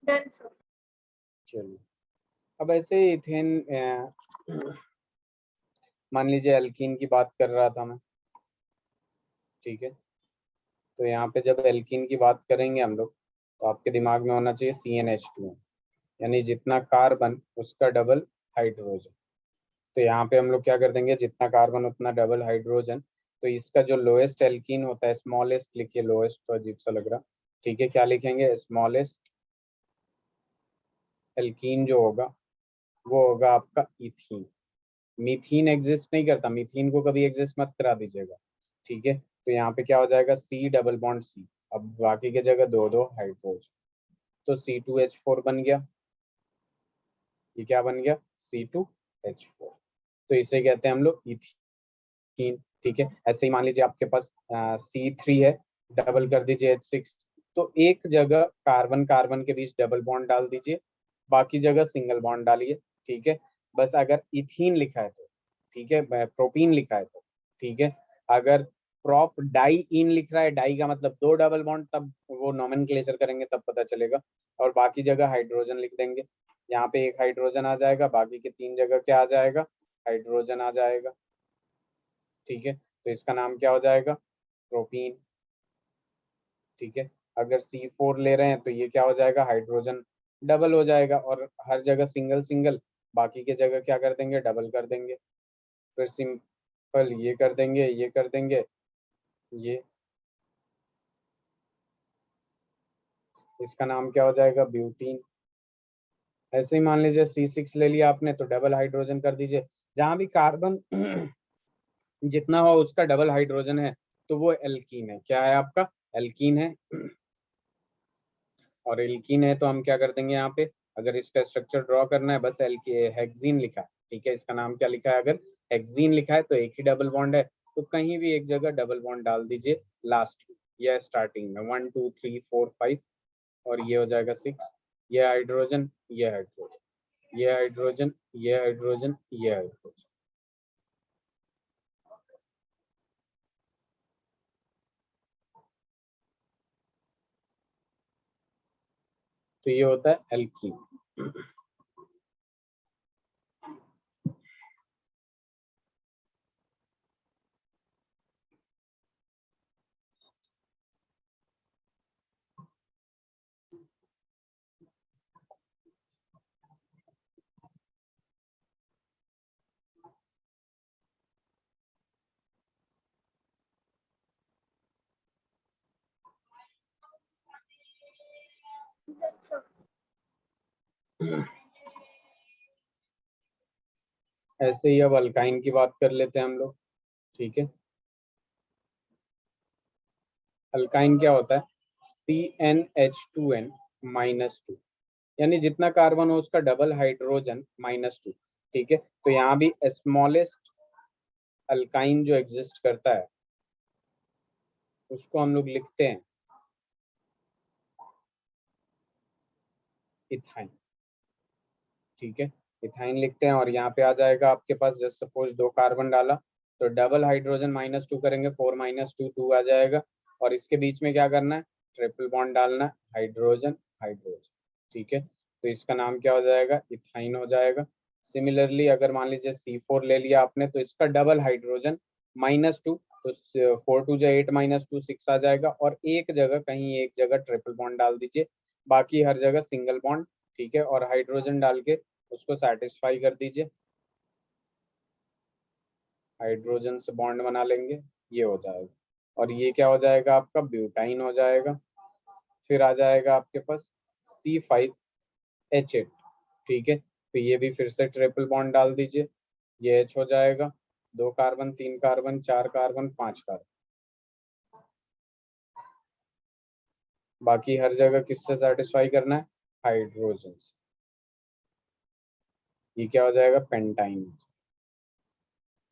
Done, sir. चलिए। अब ऐसे ही इथेन, मान लीजिए एल्कीन की बात कर रहा था मैं। ठीक है। तो यहाँ पे जब एल्कीन की बात करेंगे हम लोग, तो आपके दिमाग में होना चाहिए CnH2, यानी जितना कार्बन उसका डबल हाइड्रोजन। तो यहाँ पे हम लोग क्या कर देंगे, जितना कार्बन उतना डबल हाइड्रोजन। तो इसका जो लोएस्ट एल्कीन होता है, स्मॉलेस्ट लिखिए, लोएस्ट तो अजीब सा लग रहा। ठीक है, क्या लिखेंगे, स्मॉलेस्ट एल्कीन जो होगा वो होगा आपका इथीन। मीथीन एग्जिस्ट नहीं करता, मीथीन को कभी एग्जिस्ट मत करा दीजिएगा। ठीक है। तो यहाँ पे क्या हो जाएगा, C डबल बॉन्ड C, अब बाकी की जगह दो दो हाइड्रोजन, तो C2H4 बन गया। ये क्या बन गया, C2H4। तो इसे कहते हैं हम लोग इथीन। ठीक है। ऐसे ही मान लीजिए आपके पास C3 है, डबल कर दीजिए H6, तो एक जगह कार्बन कार्बन के बीच डबल बॉन्ड डाल दीजिए, बाकी जगह सिंगल बॉन्ड डालिए। ठीक है। बस अगर इथीन लिखा है तो, ठीक है, प्रोपीन लिखा है तो, ठीक है। अगर प्रोप डाई इन लिख रहा है, डाई का मतलब दो डबल बॉन्ड, तब वो नोमेनक्लेचर करेंगे तब पता चलेगा। और बाकी जगह हाइड्रोजन लिख देंगे। यहाँ पे एक हाइड्रोजन आ जाएगा, बाकी के तीन जगह क्या आ जाएगा, हाइड्रोजन आ जाएगा। ठीक है। तो इसका नाम क्या हो जाएगा, प्रोपीन। ठीक है। अगर C4 ले रहे हैं तो ये क्या हो जाएगा, हाइड्रोजन डबल हो जाएगा, और हर जगह सिंगल सिंगल, बाकी के जगह क्या कर देंगे, डबल कर देंगे। फिर सिंपल ये कर देंगे, ये कर देंगे, ये, इसका नाम क्या हो जाएगा, ब्यूटीन। ऐसे ही मान लीजिए C6 ले लिया आपने, तो डबल हाइड्रोजन कर दीजिए, जहां भी कार्बन जितना हो उसका डबल हाइड्रोजन है तो वो एल्कीन है। क्या है आपका, एल्कीन है। और एल्कीन है तो हम क्या कर देंगे, यहाँ पे अगर इसका स्ट्रक्चर ड्रॉ करना है, बस हेक्सीन लिखा है। ठीक है। इसका नाम क्या लिखा है, अगर हेक्सीन लिखा है तो एक ही डबल बॉन्ड है, तो कहीं भी एक जगह डबल बॉन्ड डाल दीजिए लास्ट में या स्टार्टिंग में, 1 2 3 4 5, और ये हो जाएगा 6। ये हाइड्रोजन, ये हाइड्रोजन, ये हाइड्रोजन, ये हाइड्रोजन, ये हाइड्रोजन। तो ये होता है एल्कीन। Done, sir. ऐसे ही अब अल्काइन की बात कर लेते हैं हम लोग। ठीक है। अल्काइन क्या होता है, CnH2n -2, यानी जितना कार्बन हो उसका डबल हाइड्रोजन -2। ठीक है। तो यहाँ भी स्मॉलेस्ट अल्काइन जो एग्जिस्ट करता है उसको हम लोग लिखते हैं इथाइन, ठीक है। इथाइन लिखते हैं और यहाँ पे आ जाएगा आपके पास, जस्ट सपोज 2 कार्बन डाला तो डबल हाइड्रोजन -2 करेंगे, 4 -2 2 आ जाएगा। और इसके बीच में क्या करना है, ट्रिपल बॉन्ड डालना है, हाइड्रोजन हाइड्रोजन, ठीक है। तो इसका नाम क्या हो जाएगा, इथाइन हो जाएगा। सिमिलरली अगर मान लीजिए C4 ले लिया आपने तो इसका डबल हाइड्रोजन -2, तो 4 2 8 -2 6 आ जाएगा। और एक जगह कहीं एक जगह ट्रिपल बॉन्ड डाल दीजिए, बाकी हर जगह सिंगल बॉन्ड, ठीक है। और हाइड्रोजन डाल के उसको सेटिस्फाई कर दीजिए, हाइड्रोजन से बॉन्ड बना लेंगे, ये हो जाएगा। और ये क्या हो जाएगा आपका, ब्यूटाइन हो जाएगा। फिर आ जाएगा आपके पास C5H8, ठीक है। तो ये भी फिर से ट्रिपल बॉन्ड डाल दीजिए, ये H हो जाएगा, 2 कार्बन 3 कार्बन 4 कार्बन 5 कार्बन, बाकी हर जगह किससे सेटिस्फाई करना है, हाइड्रोजन से। ये क्या हो जाएगा, पेंटाइन।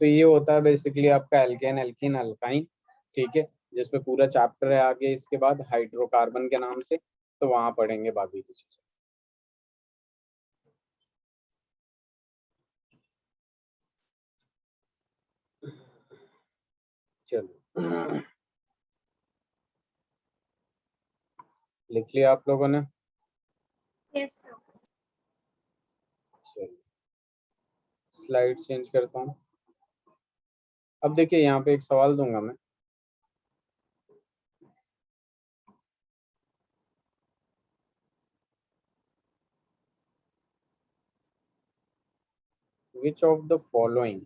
तो ये होता है बेसिकली आपका एल्केन एल्कीन अल्काइन, ठीक है। जिसपे पूरा चैप्टर है आगे इसके बाद हाइड्रोकार्बन के नाम से, तो वहां पढ़ेंगे बाकी की चीजें। चलो लिख लिया आप लोगों ने, Yes, sir. चलो स्लाइड चेंज करता हूँ। अब देखिए यहाँ पे एक सवाल दूंगा मैं, which of the following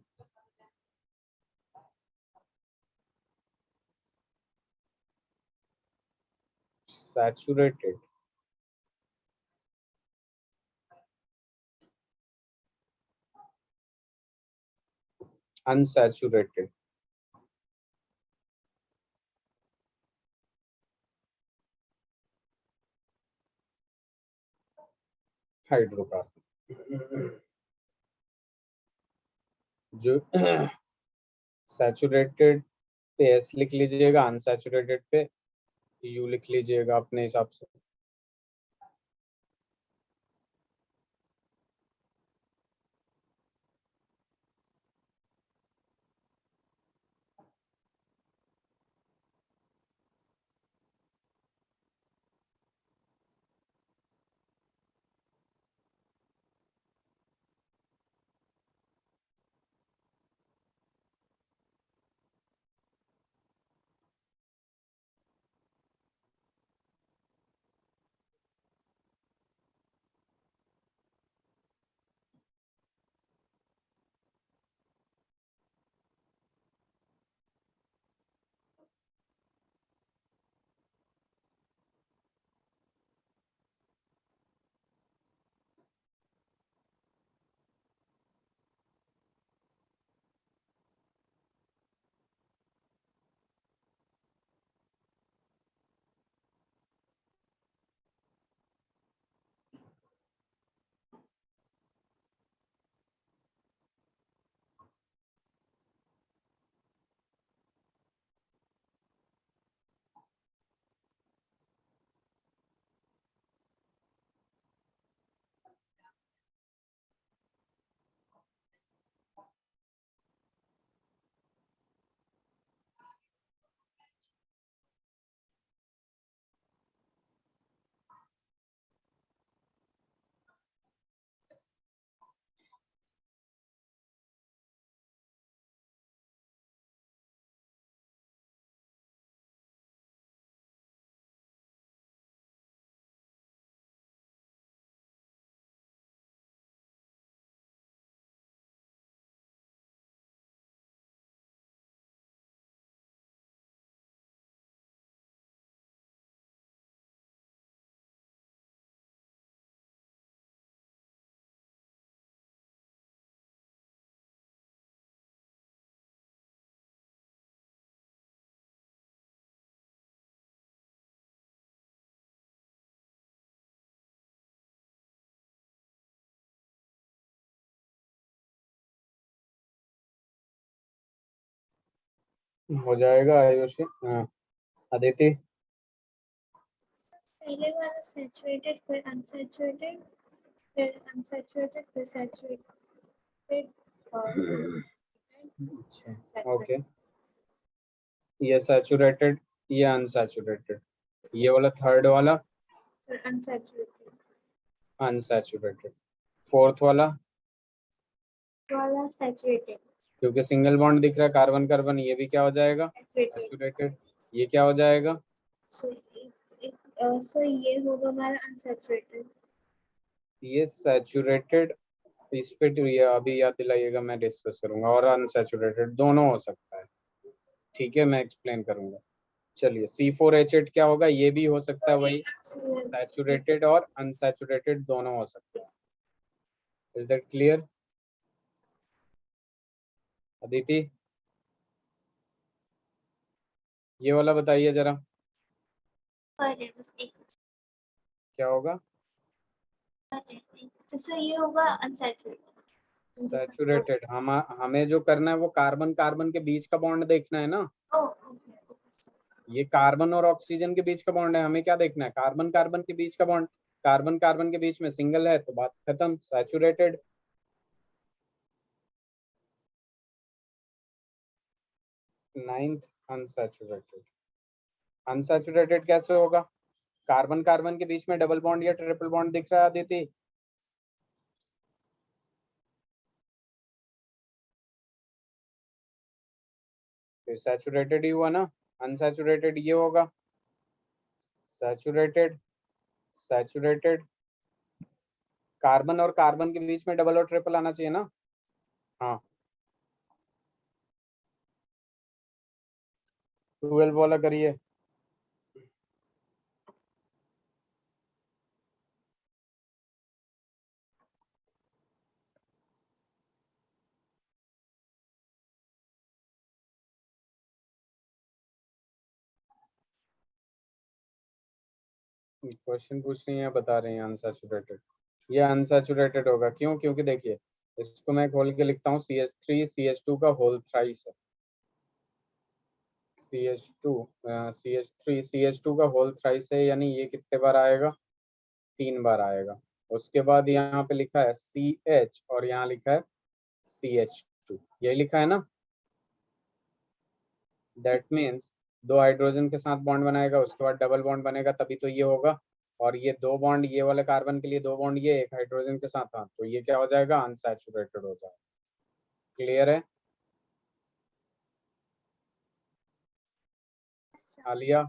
saturated unsaturated hydrocarbon, जो सैचुरेटेड पे एस लिख लीजिएगा, अनसैचुरेटेड पे यू लिख लीजिएगा अपने हिसाब से। हो जाएगा आयुषी, हाँ अदिति पहले वाला सैचुरेटेड फिर अनसैचुरेटेड फिर अनसैचुरेटेड फिर सैचुरेटेड और अच्छा ओके, ये सैचुरेटेड, ये अनसैचुरेटेड, ये वाला थर्ड वाला फिर अनसैचुरेटेड अनसैचुरेटेड, फोर्थ वाला वाला सैचुरेटेड क्योंकि सिंगल बॉन्ड दिख रहा है कार्बन कार्बन, ये भी क्या हो जाएगा सैचुरेटेड। सैचुरेटेड, ये क्या हो जाएगा सो ये होगा हमारा अनसैचुरेटेड। ये सैचुरेटेड, इस पे तो ये अभी याद दिलाइएगा, मैं डिस्कस करूंगा, और अनसैचुरेटेड दोनों हो सकता है, ठीक है मैं एक्सप्लेन करूंगा। चलिए C4H8 क्या होगा, ये भी हो सकता है वही, सैचुरेटेड और अनसैचुरेटेड दोनों हो सकता है। Is that clear Aditi? ये वाला बताइए जरा बस एक क्या होगा, तो ये होगा अनसैचुरेटेड। सैचुरेटेड। हमें जो करना है वो कार्बन कार्बन के बीच का बॉन्ड देखना है ना, ये कार्बन और ऑक्सीजन के बीच का बॉन्ड है, हमें क्या देखना है कार्बन कार्बन के बीच का बॉन्ड, कार्बन कार्बन के बीच में सिंगल है तो बात खत्म, सैचुरेटेड। नाइन्थ अनसैचुरेटेड, अनसैचुरेटेड कैसे होगा, कार्बन कार्बन के बीच में डबल बॉन्ड या ट्रिपल बॉन्ड दिख रहा है अदिति? तो सैचुरेटेड ही हुआ ना, अनसैचुरेटेड ये होगा सैचुरेटेड, सैचुरेटेड, कार्बन और कार्बन के बीच में डबल और ट्रिपल आना चाहिए ना, हाँ 12 वाला करिए। क्वेश्चन पूछ रही हैं बता रही हैं अनसैचुरेटेड, ये अनसैचुरेटेड होगा, क्यों, क्योंकि देखिए इसको मैं खोल के लिखता हूँ CH3 CH2 का होल थ्राइस है, CH2 CH3 CH2 का होल थ्राइस है, यानी ये कितने बार आएगा 3 बार आएगा। उसके बाद यहाँ पे लिखा है CH और यहाँ लिखा है CH2, यही लिखा है ना, दैट मीन्स दो हाइड्रोजन के साथ बॉन्ड बनाएगा, उसके बाद डबल बॉन्ड बनेगा तभी तो ये होगा, और ये दो बॉन्ड ये वाले कार्बन के लिए दो बॉन्ड ये एक हाइड्रोजन के साथ था, तो ये क्या हो जाएगा अनसैचुरेटेड हो जाएगा। क्लियर है आलिया?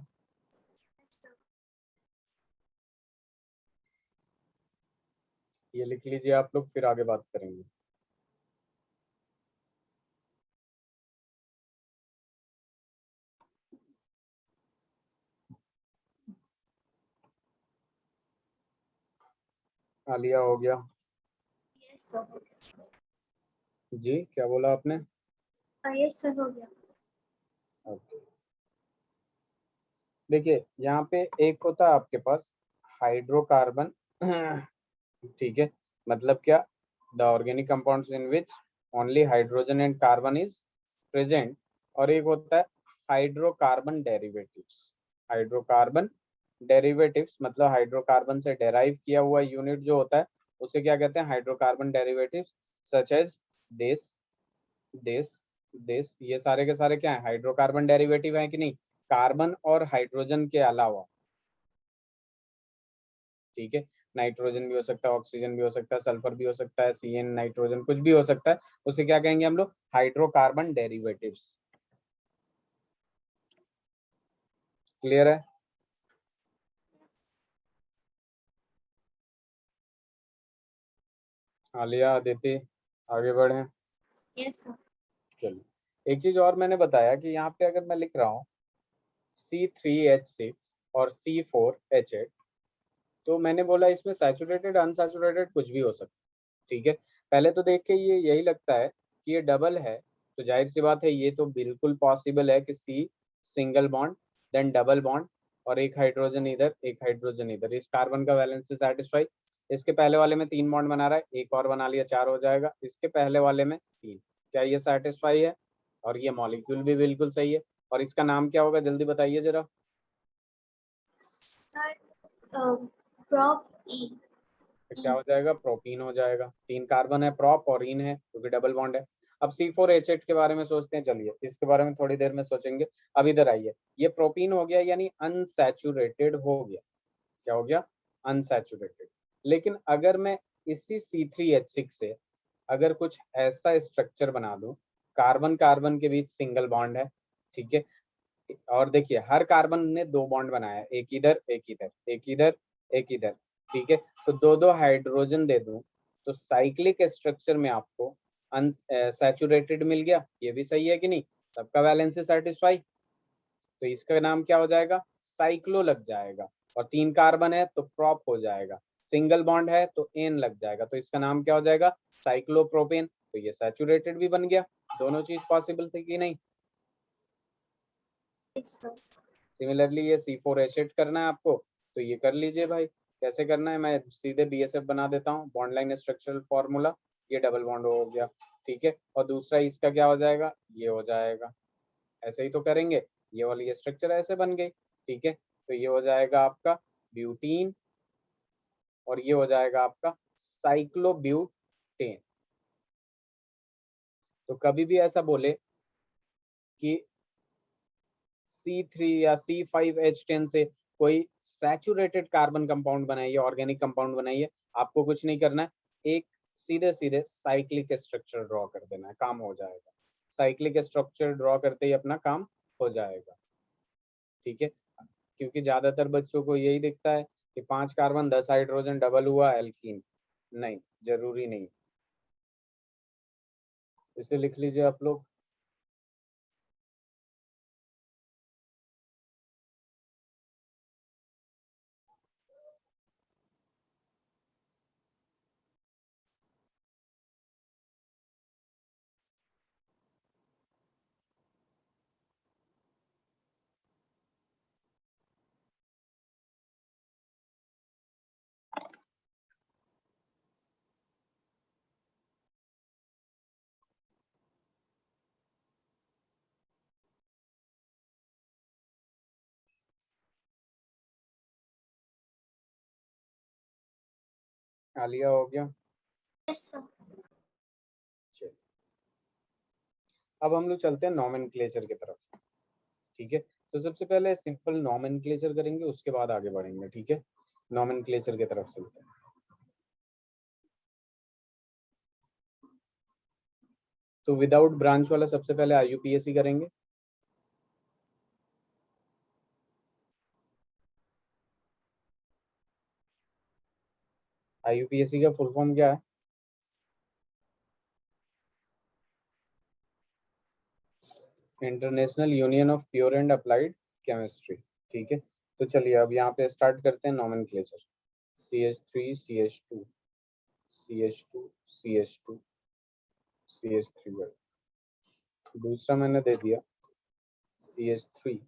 ये लिख लीजिए आप लोग, फिर आगे बात करेंगे। आलिया हो गया? यस सर हो गया। जी क्या बोला आपने? यस सर हो गया। ओके, देखिए यहाँ पे एक होता है आपके पास हाइड्रोकार्बन ठीक है, मतलब क्या, the organic compounds in which only hydrogen and carbon is present, और एक होता है हाइड्रोकार्बन डेरिवेटिव्स, हाइड्रोकार्बन डेरिवेटिव्स मतलब हाइड्रोकार्बन से डेराइव किया हुआ यूनिट जो होता है उसे क्या कहते हैं hydrocarbon derivatives, such as this this this, ये सारे के सारे क्या है हाइड्रोकार्बन डेरिवेटिव है कि नहीं, कार्बन और हाइड्रोजन के अलावा, ठीक है, नाइट्रोजन भी हो सकता है, ऑक्सीजन भी हो सकता है, सल्फर भी हो सकता है, CN नाइट्रोजन कुछ भी हो सकता है, उसे क्या कहेंगे हम लोग हाइड्रोकार्बन डेरिवेटिव्स। क्लियर है आलिया अदिति? आगे बढ़े, यस सर। चलिए एक चीज और मैंने बताया कि यहाँ पे अगर मैं लिख रहा हूँ C3H6 और C4H8, तो मैंने बोला इसमें सैचुरेटेड अनसैचुरेटेड कुछ भी हो सकता है, ठीक है, पहले तो देख के ये यही लगता है कि ये डबल है, तो जाहिर सी बात है ये तो बिल्कुल पॉसिबल है कि C single bond then double bond और एक हाइड्रोजन इधर एक हाइड्रोजन इधर, इस कार्बन का वैलेंस से सेटिस्फाई, इसके पहले वाले में 3 बॉन्ड बना रहा है, एक और बना लिया 4 हो जाएगा, इसके पहले वाले में 3, क्या ये सेटिस्फाई है, और ये मॉलिक्यूल भी बिल्कुल सही है, और इसका नाम क्या होगा जल्दी बताइए जरा, prop E. तो क्या हो जाएगा, प्रोपीन हो जाएगा। 3 कार्बन है, प्रोप और इन है क्योंकि डबल बॉन्ड है। अब C4H8 के बारे में सोचते हैं, चलिए इसके बारे में थोड़ी देर में सोचेंगे। अब इधर आइए, ये प्रोपीन हो गया यानी अनसैचुरेटेड हो गया। क्या हो गया, अनसैचुरेटेड। लेकिन अगर मैं इसी C3H6 से अगर कुछ ऐसा स्ट्रक्चर बना दूं, कार्बन कार्बन के बीच सिंगल बॉन्ड है, ठीक है, और देखिए हर कार्बन ने 2 बॉन्ड बनाया, एक इधर एक इधर, एक इधर एक इधर, ठीक है, तो 2-2 हाइड्रोजन दे दूं तो साइक्लिक स्ट्रक्चर में आपको अनसैचुरेटेड मिल गया। ये भी सही है कि नहीं, सबका वैलेंसी सेटिस्फाई, तो इसका नाम क्या हो जाएगा, साइक्लो लग जाएगा। और 3 कार्बन है तो प्रॉप हो जाएगा, सिंगल बॉन्ड है तो एन लग जाएगा, तो इसका नाम क्या हो जाएगा, साइक्लोप्रोपेन। तो ये सैचुरेटेड भी बन गया। दोनों चीज पॉसिबल थी कि नहीं। Yes, sir. सिमिलरली ये C4H8 करना है आपको, तो ये कर लीजिए भाई। कैसे करना है, मैं सीधे BSF बना देता हूँ, बॉन्ड लाइन स्ट्रक्चरल फॉर्मूला, ये डबल बॉन्ड हो गया, ठीक है, और दूसरा इसका क्या हो जाएगा, ये हो जाएगा। ऐसे ही तो करेंगे, ये वाली स्ट्रक्चर ऐसे बन गई, ठीक है, तो ये हो जाएगा आपका ब्यूटीन और ये हो जाएगा आपका साइक्लोब्यूटेन। तो कभी भी ऐसा बोले कि C3 या C5H10 से कोई सैचुरेटेड कार्बन कंपाउंड बनाइए, ऑर्गेनिक कंपाउंड बनाइए, आपको कुछ नहीं करना है, एक सीधे सीधे साइक्लिक स्ट्रक्चर ड्रॉ कर देना है, काम हो जाएगा। साइक्लिक स्ट्रक्चर ड्रॉ करते ही अपना काम हो जाएगा, ठीक है, क्योंकि ज्यादातर बच्चों को यही दिखता है कि 5 कार्बन 10 हाइड्रोजन डबल हुआ एल्कीन, नहीं, जरूरी नहीं। इसे लिख लीजिए आप लोग। आलिया हो गया। Yes, sir. चलिए अब हम लोग चलते हैं नॉमेनक्लेचर की तरफ, ठीक है। तो सबसे पहले सिंपल नॉमेनक्लेचर करेंगे, उसके बाद आगे बढ़ेंगे, ठीक है। नॉमेनक्लेचर की तरफ चलते हैं। तो विदाउट ब्रांच वाला सबसे पहले IUPAC करेंगे। IUPAC का फुल फॉर्म क्या है, international union of pure and applied chemistry, ठीक है। तो चलिए अब यहाँ पे स्टार्ट करते हैं nomenclature. CH3 CH2 CH2 CH2 CH3, दूसरा मैंने दे दिया CH3,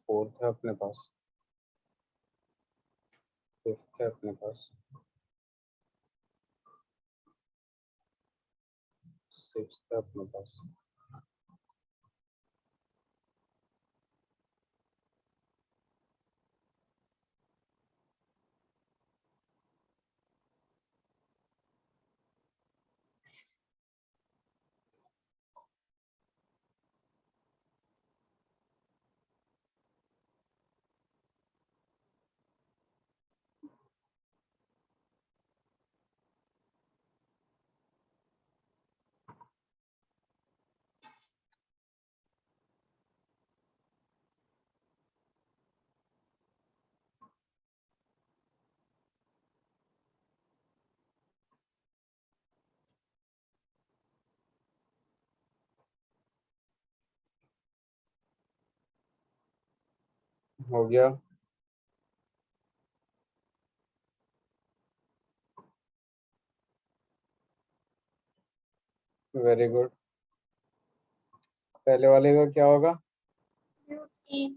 फोर्थ है अपने पास, फिफ्थ है अपने पास, सिक्स्थ है अपने पास, हो गया। Very good. पहले वाले का क्या होगा? ब्यूटेन।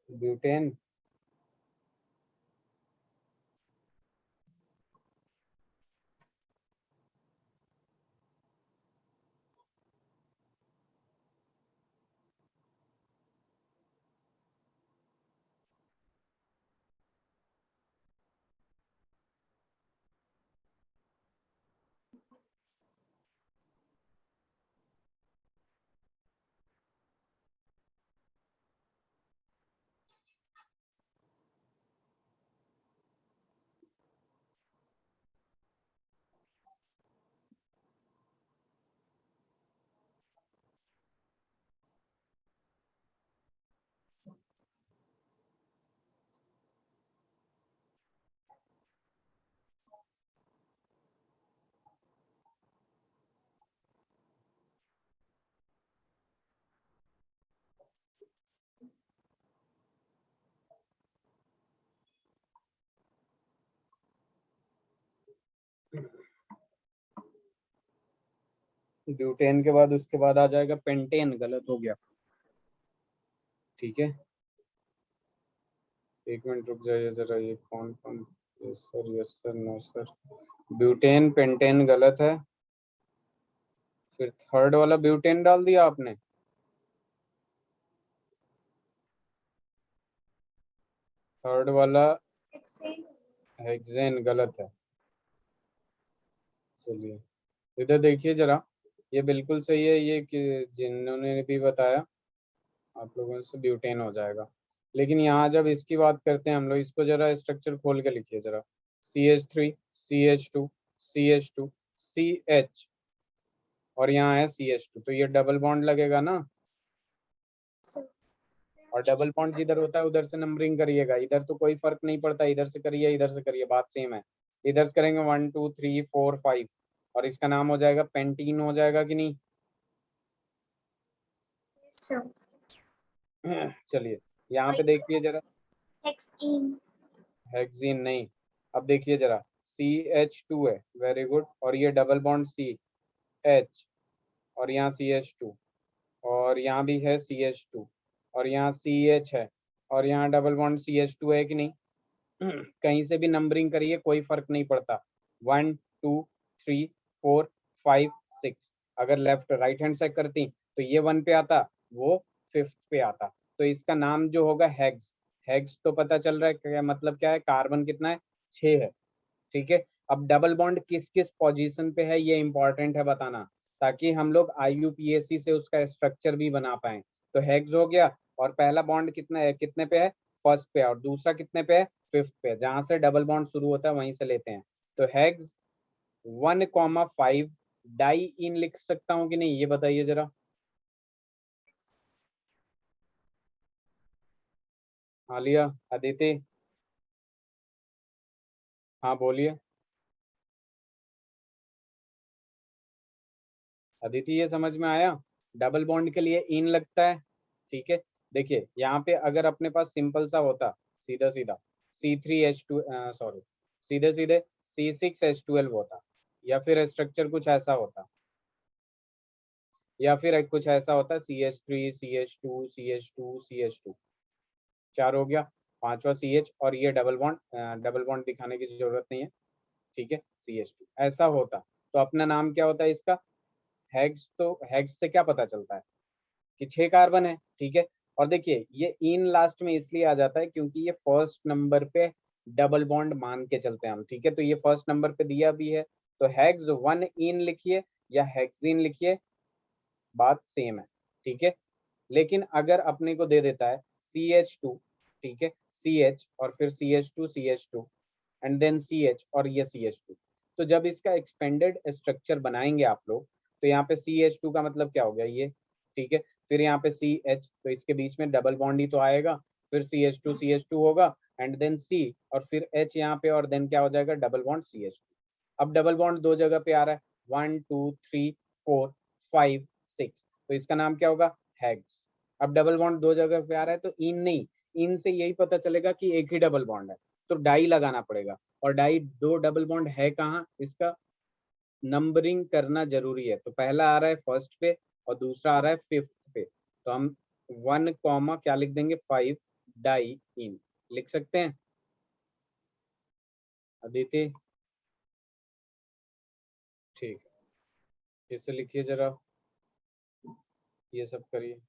ब्यूटेन। ब्यूटेन के बाद उसके बाद आ जाएगा पेंटेन। गलत हो गया। ठीक है, एक मिनट रुक जाइए जरा। ये कौन कौन? Yes sir, no sir. Butane pentane गलत है। फिर थर्ड वाला ब्यूटेन डाल दिया आपने। थर्ड वाला हेक्सेन। हेक्सेन गलत है। चलिए इधर देखिए जरा, ये बिल्कुल सही है। ये कि जिन्होंने भी बताया आप लोगों से ब्यूटेन हो जाएगा। लेकिन यहाँ जब इसकी बात करते हैं हम लोग, इसको जरा स्ट्रक्चर खोल के लिखिए जरा। CH3 CH2 CH2 CH और यहाँ है CH2, तो ये डबल बॉन्ड लगेगा ना। और डबल बॉन्ड जिधर होता है उधर से नंबरिंग करिएगा। इधर तो कोई फर्क नहीं पड़ता, इधर से करिए इधर से करिए, बात सेम है। इधर से करेंगे 1 2 3 4 5 और इसका नाम हो जाएगा पेंटीन। हो जाएगा कि नहीं? चलिए यहाँ पे देखिए जरा। हेक्सीन। हेक्सीन नहीं। अब देखिए जरा, CH2 है, वेरी गुड। और ये डबल बॉन्ड CH और यहाँ CH2 और यहाँ भी है CH2 और यहाँ CH है और यहाँ डबल बॉन्ड CH2 है कि नहीं? कहीं से भी नंबरिंग करिए, कोई फर्क नहीं पड़ता। 1 2 3 4 5 6। अगर लेफ्ट राइट हैंड से करती तो ये 1 पे आता, वो 5th पे आता। तो इसका नाम जो होगा हेग्स। हेग्स तो पता चल रहा है क्या मतलब क्या है? कार्बन कितना है? 6 है। ठीक है, अब डबल बॉन्ड किस किस पोजीशन पे है ये इंपॉर्टेंट है बताना, ताकि हम लोग IUPAC से उसका स्ट्रक्चर भी बना पाए। तो हेक्स हो गया और पहला बॉन्ड कितना है, कितने पे है? फर्स्ट पे। और दूसरा कितने पे है? 5th पे। जहां से डबल बॉन्ड शुरू होता है वहीं से लेते हैं। तो हेक्स 1,5 डाई इन लिख सकता हूँ कि नहीं, ये बताइए जरा। आलिया, अदिति, हाँ बोलिए। अदिति ये समझ में आया? डबल बॉन्ड के लिए इन लगता है। ठीक है, देखिए यहाँ पे अगर अपने पास सिंपल सा होता, सीधा सीधा C3H2 सॉरी, सीधे सीधे C6H12 होता, या फिर स्ट्रक्चर कुछ ऐसा होता, या फिर कुछ ऐसा होता CH3 CH2 CH2 CH2। 4 हो गया। पांचवा CH और ये डबल बॉन्ड दिखाने की जरूरत नहीं है। ठीक है, CH2 ऐसा होता तो अपना नाम क्या होता है इसका? हेक्स। तो हेक्स से क्या पता चलता है कि 6 कार्बन है। ठीक है, और देखिए ये इन लास्ट में इसलिए आ जाता है क्योंकि ये फर्स्ट नंबर पे डबल बॉन्ड मान के चलते हैं हम। ठीक है, तो ये फर्स्ट नंबर पे दिया भी है, तो हेक्स 1 इन लिखिए या हेक्सीन लिखिए, बात सेम है। ठीक है, लेकिन अगर अपने को दे देता है CH2, ठीक है, CH और फिर CH2 एंड देन CH और ये CH2, तो जब इसका एक्सपेंडेड स्ट्रक्चर बनाएंगे आप लोग, तो यहाँ पे CH2 का मतलब क्या हो गया ये। ठीक है, फिर यहाँ पे CH, तो इसके बीच में डबल बॉन्ड ही तो आएगा। फिर CH2 होगा एंड देन C और फिर H यहाँ पे, और देन क्या हो जाएगा? Double bond CH2। अब डबल बॉन्ड दो जगह पे आ रहा है, 1 2 3 4 5 6, तो इसका नाम क्या होगा? हेक्स। अब डबल बॉन्ड दो जगह पे आ रहा है तो इन नहीं, इन से यही पता चलेगा कि एक ही डबल बॉन्ड है, तो डाई लगाना पड़ेगा। और डाई दो डबल बॉन्ड है कहाँ इसका? नंबरिंग करना जरूरी है। तो पहला आ रहा है फर्स्ट पे और दूसरा आ रहा है फिफ्थ पे, तो हम 1 कॉमा क्या लिख देंगे 5 डाई इन लिख सकते हैं। अदिति ठीक है, इसे लिखिए जरा, ये सब करिए।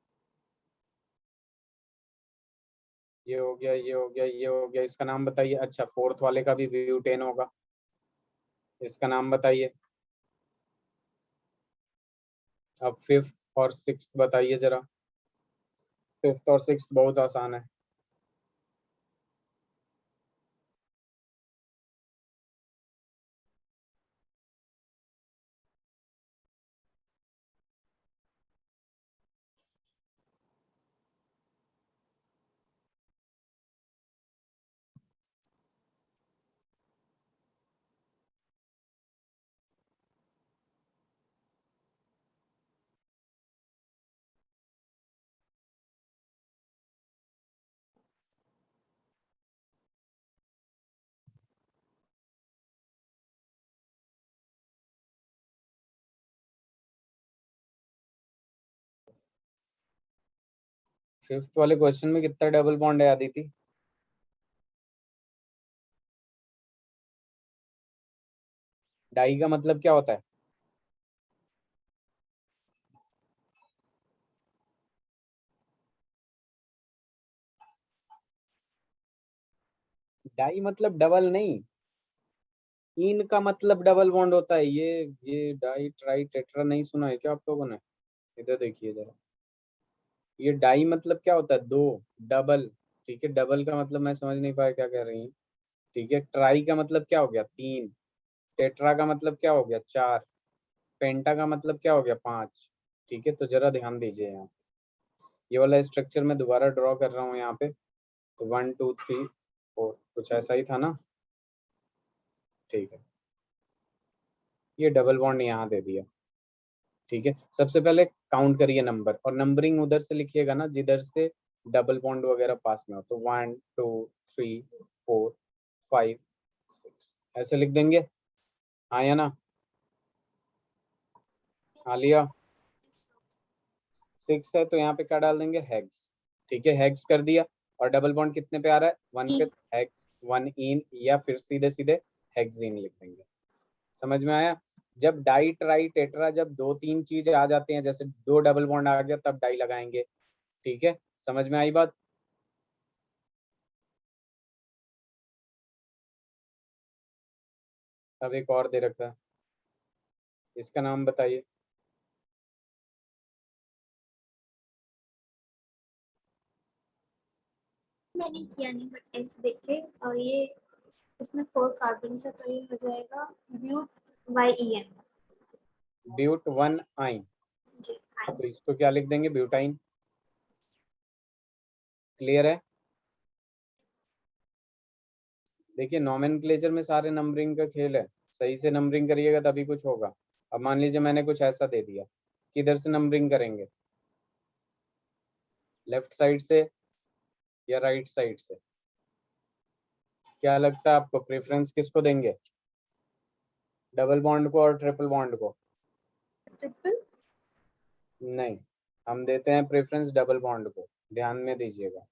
ये हो गया, ये हो गया, ये हो गया, इसका नाम बताइए। अच्छा फोर्थ वाले का भी ब्यूटेन होगा, इसका नाम बताइए। अब फिफ्थ और सिक्स्थ बताइए जरा। फिफ्थ और सिक्स्थ बहुत आसान है। फिफ्थ वाले क्वेश्चन में कितना डबल बॉन्ड है आदिति? डाई का मतलब क्या होता है? डाई मतलब डबल नहीं, इन का मतलब डबल बॉन्ड होता है। ये डाई ट्राई टेट्रा नहीं सुना है क्या आप लोगों ने? इधर देखिए जरा, ये डाई मतलब क्या होता है? दो, डबल। ठीक है, डबल का मतलब मैं समझ नहीं पाया क्या कह रही हैं। ठीक है, ट्राई का मतलब क्या हो गया? तीन। टेट्रा का मतलब क्या हो गया? चार। पेंटा का मतलब क्या हो गया? पांच। ठीक है, तो जरा ध्यान दीजिए यहाँ, ये वाला स्ट्रक्चर मैं दोबारा ड्रॉ कर रहा हूँ यहाँ पे। तो 1 2 3 4 कुछ ऐसा ही था ना? ठीक है, ये डबल बॉन्ड यहाँ दे दिया। ठीक है, सबसे पहले काउंट करिए नंबर, और नंबरिंग उधर से लिखिएगा ना जिधर से डबल बॉन्ड वगैरह पास में हो। तो 1 2 3 4 5 6 ऐसे लिख देंगे। हाँ या ना? हाँ लिया। 6 है तो यहाँ पे क्या डाल देंगे? हेक्स। ठीक है, हेक्स कर दिया। और डबल बॉन्ड कितने पे आ रहा है? 1 पे, इन हेक्स 1 इन, या फिर सीधे सीधे हेक्सीन लिख देंगे। समझ में आया? जब डाई ट्राई टेट्रा, जब दो तीन चीज आ जाते हैं, जैसे दो डबल बॉन्ड आ गया तब डाई लगाएंगे। ठीक है, समझ में आई बात? अब एक और दे रखा है, इसका नाम बताइए। मैंने किया नहीं, बट ऐसे देखे और ये इसमें 4 कार्बन है, तो ये हो जाएगा ब्यूट YEN। ब्यूट 1 आइन, जी तो इसको क्या लिख देंगे? ब्यूटाइन। क्लियर है? देखिए नोमेनक्लेचर में सारे नंबरिंग का खेल है, सही से नंबरिंग करिएगा तभी कुछ होगा। अब मान लीजिए मैंने कुछ ऐसा दे दिया, किधर से नंबरिंग करेंगे? लेफ्ट साइड से या राइट साइड से? क्या लगता है आपको, प्रेफरेंस किसको देंगे? डबल बॉन्ड को और ट्रिपल बॉन्ड को? ट्रिपल। नहीं, हम देते हैं प्रेफरेंस डबल बॉन्ड को, ध्यान में दीजिएगा।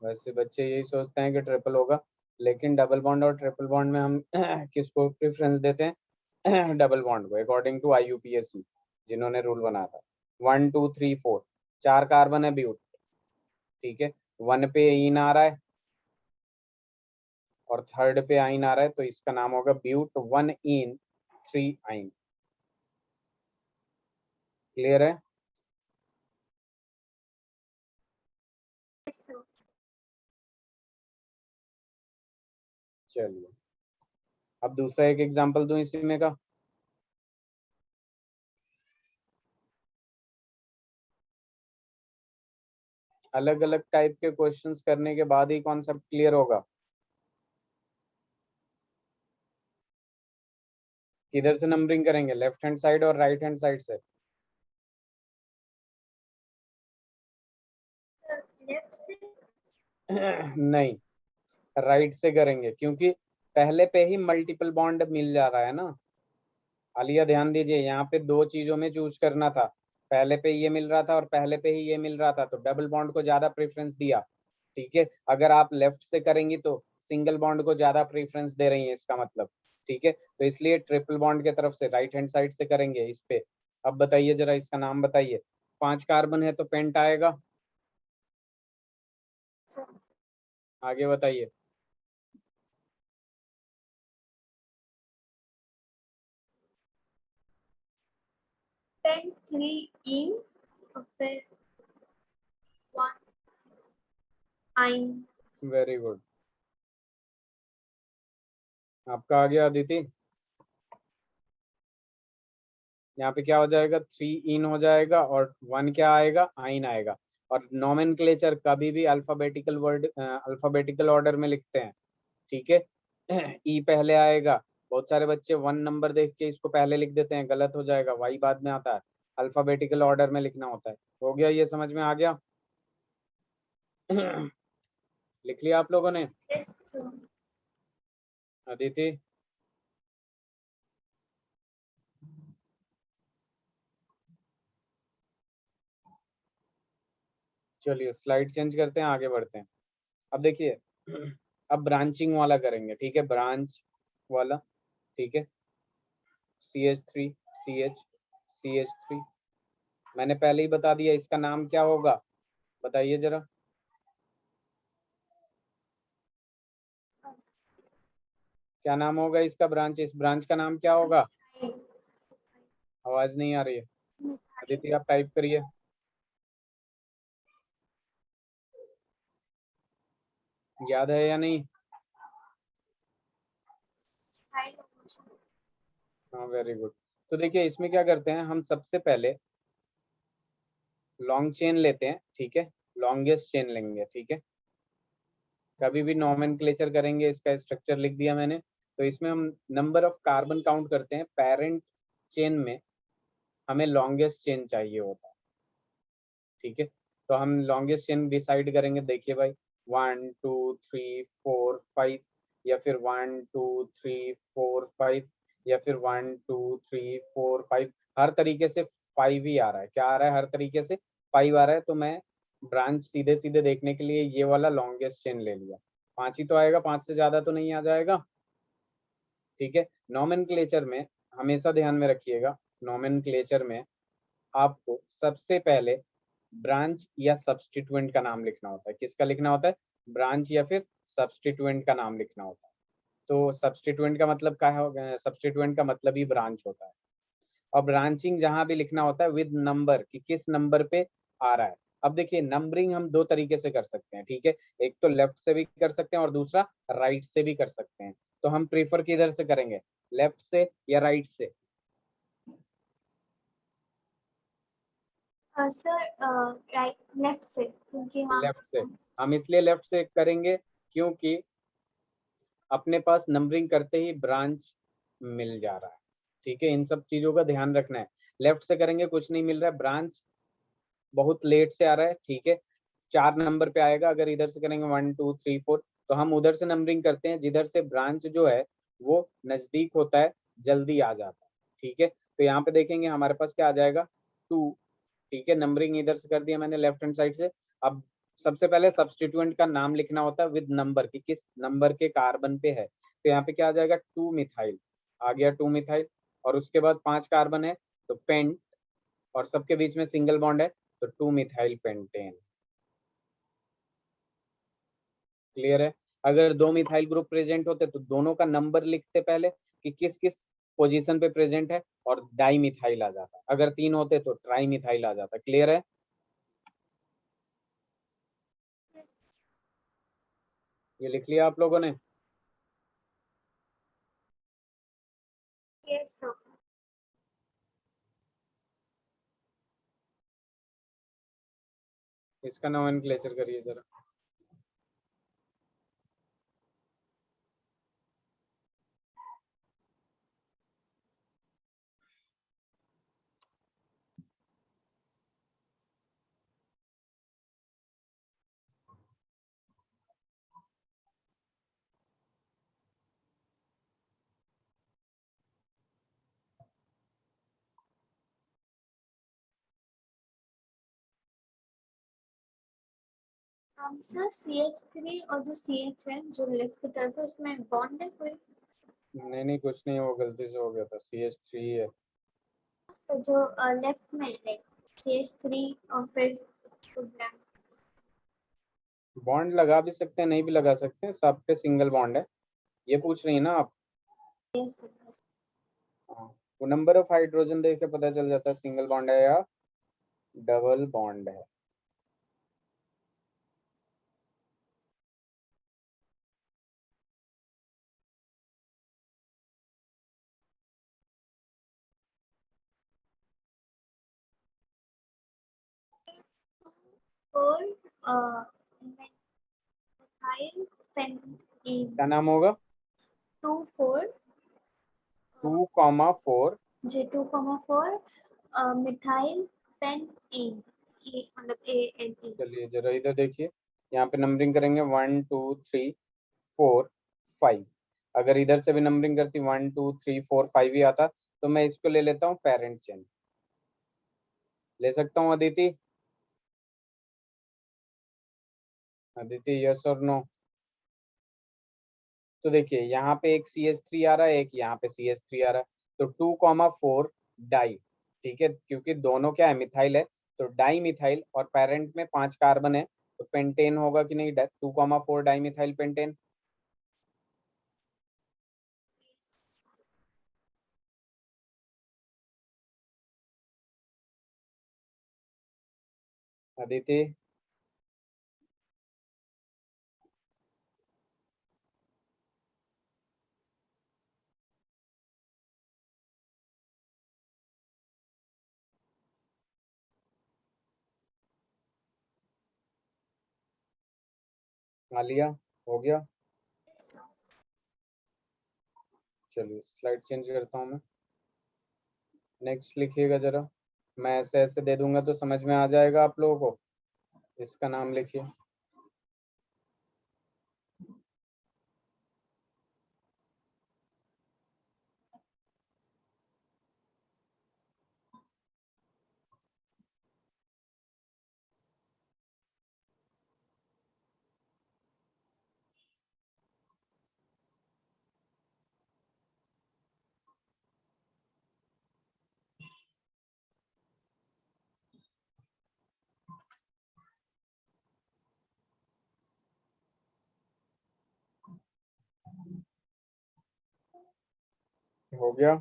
वैसे बच्चे यही सोचते हैं कि ट्रिपल होगा, लेकिन डबल बॉन्ड और ट्रिपल बॉन्ड में हम किसको प्रेफरेंस देते हैं? डबल बॉन्ड को, अकॉर्डिंग टू IUPAC जिन्होंने रूल बनाया था। 1 2 3 4 चार कार्बन है ब्यूट। ठीक है, 1 पे इन आ रहा है और थर्ड पे आइन आ रहा है, तो इसका नाम होगा ब्यूट 1 इन 3 आइन। क्लियर है? चलिए, अब दूसरा एक एग्जांपल दूं इसी में का। अलग अलग टाइप के क्वेश्चंस करने के बाद ही कॉन्सेप्ट क्लियर होगा। किधर से नंबरिंग करेंगे? लेफ्ट हैंड साइड और राइट हैंड साइड से? लेफ्ट से। नहीं, राइट से करेंगे, क्योंकि पहले पे ही मल्टीपल बॉन्ड मिल जा रहा है ना। आलिया ध्यान दीजिए, यहाँ पे दो चीजों में चूज करना था, पहले पे ये मिल रहा था और पहले पे ही ये मिल रहा था, तो डबल बॉन्ड को ज्यादा प्रेफरेंस दिया। ठीक है, अगर आप लेफ्ट से करेंगी तो सिंगल बॉन्ड को ज्यादा प्रेफरेंस दे रही है इसका मतलब। ठीक है, तो इसलिए ट्रिपल बॉन्ड के तरफ से राइट हैंड साइड से करेंगे इस पे। अब बताइए जरा, इसका नाम बताइए। 5 कार्बन है तो पेंट आएगा। सर आगे बताइए। पेंट 3 इन और फिर 1 आइन। वेरी गुड, आपका आ गया अदिति। यहाँ पे क्या हो जाएगा, 3 इन हो जाएगा और 1 क्या आएगा, आइन आएगा। और नॉमेनक्लेचर कभी भी अल्फाबेटिकल वर्ड अल्फाबेटिकल ऑर्डर में लिखते हैं। ठीक है, ई पहले आएगा। बहुत सारे बच्चे 1 नंबर देख के इसको पहले लिख देते हैं, गलत हो जाएगा, वाई बाद में आता है। अल्फाबेटिकल ऑर्डर में लिखना होता है। हो गया, ये समझ में आ गया। लिख लिया आप लोगों ने। Yes sir. अदिति, चलिए स्लाइड चेंज करते हैं, आगे बढ़ते हैं। अब देखिए, अब ब्रांचिंग वाला करेंगे। ठीक है, ब्रांच वाला। ठीक है, CH3 CH मैंने पहले ही बता दिया, इसका नाम क्या होगा, बताइए जरा। क्या नाम होगा इसका, ब्रांच, इस ब्रांच का नाम क्या होगा। आवाज नहीं आ रही है। अदिति आप टाइप करिए। याद है या नहीं। हाँ वेरी गुड। तो देखिए इसमें क्या करते हैं, हम सबसे पहले लॉन्ग चेन लेते हैं। ठीक है, लॉन्गेस्ट चेन लेंगे। ठीक है, कभी भी नॉमेनक्लेचर करेंगे, इसका स्ट्रक्चर लिख दिया मैंने। तो इसमें हम नंबर ऑफ कार्बन काउंट करते हैं, पेरेंट चेन में हमें लॉन्गेस्ट चेन चाहिए होता है। ठीक है, तो हम लॉन्गेस्ट चेन डिसाइड करेंगे। देखिए भाई, 1 2 3 4 5, या फिर 1 2 3 4 5, या फिर 1 2 3 4 5। हर तरीके से 5 ही आ रहा है। क्या आ रहा है, हर तरीके से 5 आ रहा है। तो मैं ब्रांच सीधे सीधे देखने के लिए ये वाला लॉन्गेस्ट चेन ले लिया। 5 ही तो आएगा, 5 से ज्यादा तो नहीं आ जाएगा। ठीक है, नॉमेनक्लेचर में हमेशा ध्यान में रखिएगा, नॉमेनक्लेचर में आपको सबसे पहले ब्रांच या सब्स्टिट्यूएंट का नाम लिखना होता है। किसका लिखना होता है, ब्रांच या फिर सब्स्टिट्यूएंट का नाम लिखना होता है। तो सब्स्टिट्यूएंट का मतलब क्या है, सब्स्टिट्यूएंट का मतलब ही ब्रांच होता है। और ब्रांचिंग जहां भी लिखना होता है विद नंबर, कि किस नंबर पे आ रहा है। अब देखिए, नंबरिंग हम दो तरीके से कर सकते हैं। ठीक है, एक तो लेफ्ट से भी कर सकते हैं और दूसरा राइट से भी कर सकते हैं। तो हम प्रीफर किधर से करेंगे, लेफ्ट से या राइट से। सर राइट लेफ्ट से, क्योंकि वहाँ लेफ्ट से। हम इसलिए लेफ्ट से करेंगे क्योंकि अपने पास नंबरिंग करते ही ब्रांच मिल जा रहा है। ठीक है, इन सब चीजों का ध्यान रखना है। लेफ्ट से करेंगे कुछ नहीं मिल रहा है, ब्रांच बहुत लेट से आ रहा है। ठीक है, 4 नंबर पे आएगा। अगर इधर से करेंगे 1 2 3 4, तो हम उधर से नंबरिंग करते हैं जिधर से ब्रांच जो है वो नजदीक होता है, जल्दी आ जाता है। ठीक है, तो यहाँ पे देखेंगे हमारे पास क्या आ जाएगा, 2। ठीक है, नंबरिंग इधर से कर दिया मैंने लेफ्ट हैंड साइड से। अब सबसे पहले सब्स्टिट्यूएंट का नाम लिखना होता है विद नंबर, कि किस नंबर के कार्बन पे है। तो यहाँ पे क्या आ जाएगा, 2 मिथाइल। आ गया 2 मिथाइल। और उसके बाद 5 कार्बन है, तो पेंट, और सबके बीच में सिंगल बॉन्ड है, तो 2 मिथाइल पेंटेन। क्लियर है। अगर 2 मिथाइल ग्रुप प्रेजेंट होते तो दोनों का नंबर लिखते पहले, कि किस किस पोजीशन पे प्रेजेंट है, और डाई मिथाइल आ जाता। अगर 3 होते तो ट्राई मिथाइल आ जाता। क्लियर है, ये लिख लिया आप लोगों ने। Yes sir. इसका नोमेनक्लेचर करिए जरा। सर CH3 और जो CH है जो लेफ्ट की तरफ है उसमें बॉन्ड है कोई? नहीं कुछ नहीं, वो गलती से हो गया था, CH3 है। सर जो लेफ्ट में है CH3 और फिर तो ब्लैंक। बॉन्ड लगा भी सकते हैं, नहीं भी लगा सकते हैं, सब पे सिंगल बॉन्ड है, ये पूछ रही है ना आप? Yes sir. हाँ, वो नंबर ऑफ हाइड्रोजन देख के पता चल जाता है सिंगल बॉन्ड है या डबल बॉन्ड है। और मिथाइल पेंटीन क्या नाम होगा? 2,4 2,4। J2,4 मिथाइल पेंटीन ये मतलब ANE। चलिए जरा इधर देखिए, यहाँ पे नंबरिंग करेंगे 1 2 3 4 5। अगर इधर से भी नंबरिंग करती 1 2 3 4 5 ही आता, तो मैं इसको ले लेता हूँ पेरेंट चेन। ले सकता हूँ अदिति? अदिति यस और नो? तो देखिए यहाँ पे एक CH3 आ रहा है, एक यहाँ पे CH3 आ रहा है, तो 2,4 डाई। ठीक है, क्योंकि दोनों क्या है, मिथाइल है, तो डाई मिथाइल, और पेरेंट में 5 कार्बन है, तो पेंटेन होगा कि नहीं? 2,4 di methyl pentane. Aditi? Alia? हो गया? चलिए स्लाइड चेंज करता हूँ मैं। नेक्स्ट लिखिएगा जरा, मैं ऐसे ऐसे दे दूंगा तो समझ में आ जाएगा आप लोगों को। इसका नाम लिखिए। हो गया?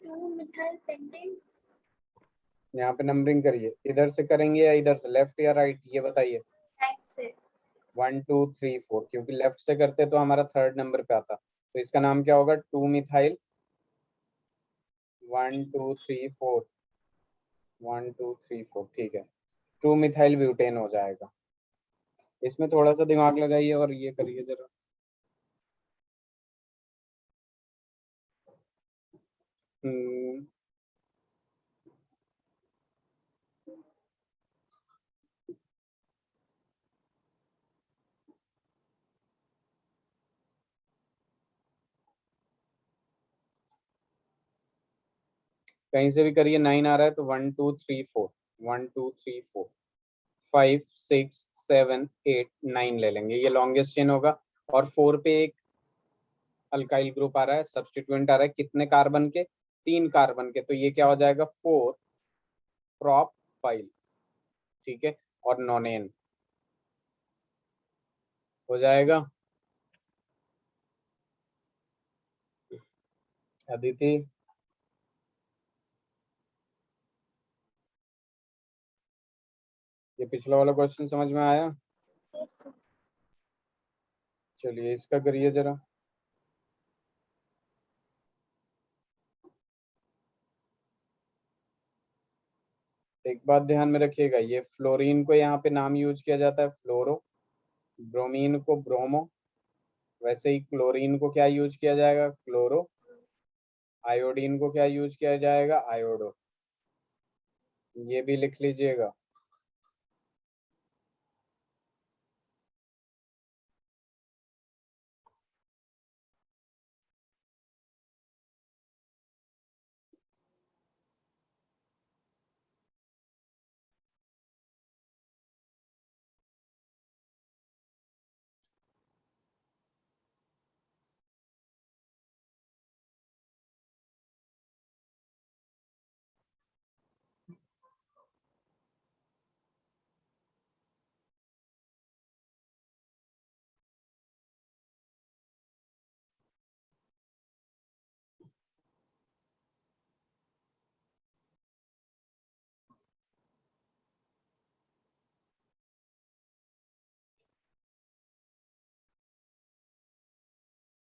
Two methyl pentene. यहाँ पे नंबरिंग करिए, इधर से करेंगे या इधर से, लेफ्ट या राइट, ये बताइए। राइट से। 1 2 3 4, क्योंकि लेफ्ट से करते तो हमारा थर्ड नंबर पे आता, तो इसका नाम क्या होगा? 2 मिथाइल 1 2 3 4। 1 2 3 4, ठीक है, 2 मिथाइल ब्यूटेन हो जाएगा। इसमें थोड़ा सा दिमाग लगाइए और ये करिए जरा। हम्म, कहीं से भी करिए, 9 आ रहा है तो 1 2 3 4, 1 2 3 4 5 6 7 8 9 ले लेंगे, ये लॉन्गेस्ट चेन होगा। और 4 पे एक अल्काइल ग्रुप आ रहा है, सब्स्टिट्यूएंट आ रहा है, कितने कार्बन के? 3 कार्बन के, तो ये क्या हो जाएगा? 4 प्रोपाइल। ठीक है, और नोनेन हो जाएगा। अदिति? ये पिछला वाला क्वेश्चन समझ में आया? यस। चलिए इसका करिए जरा। एक बात ध्यान में रखिएगा, ये फ्लोरीन को यहाँ पे नाम यूज किया जाता है फ्लोरो, ब्रोमीन को ब्रोमो, वैसे ही क्लोरीन को क्या यूज किया जाएगा, क्लोरो, आयोडीन को क्या यूज किया जाएगा, आयोडो। ये भी लिख लीजिएगा।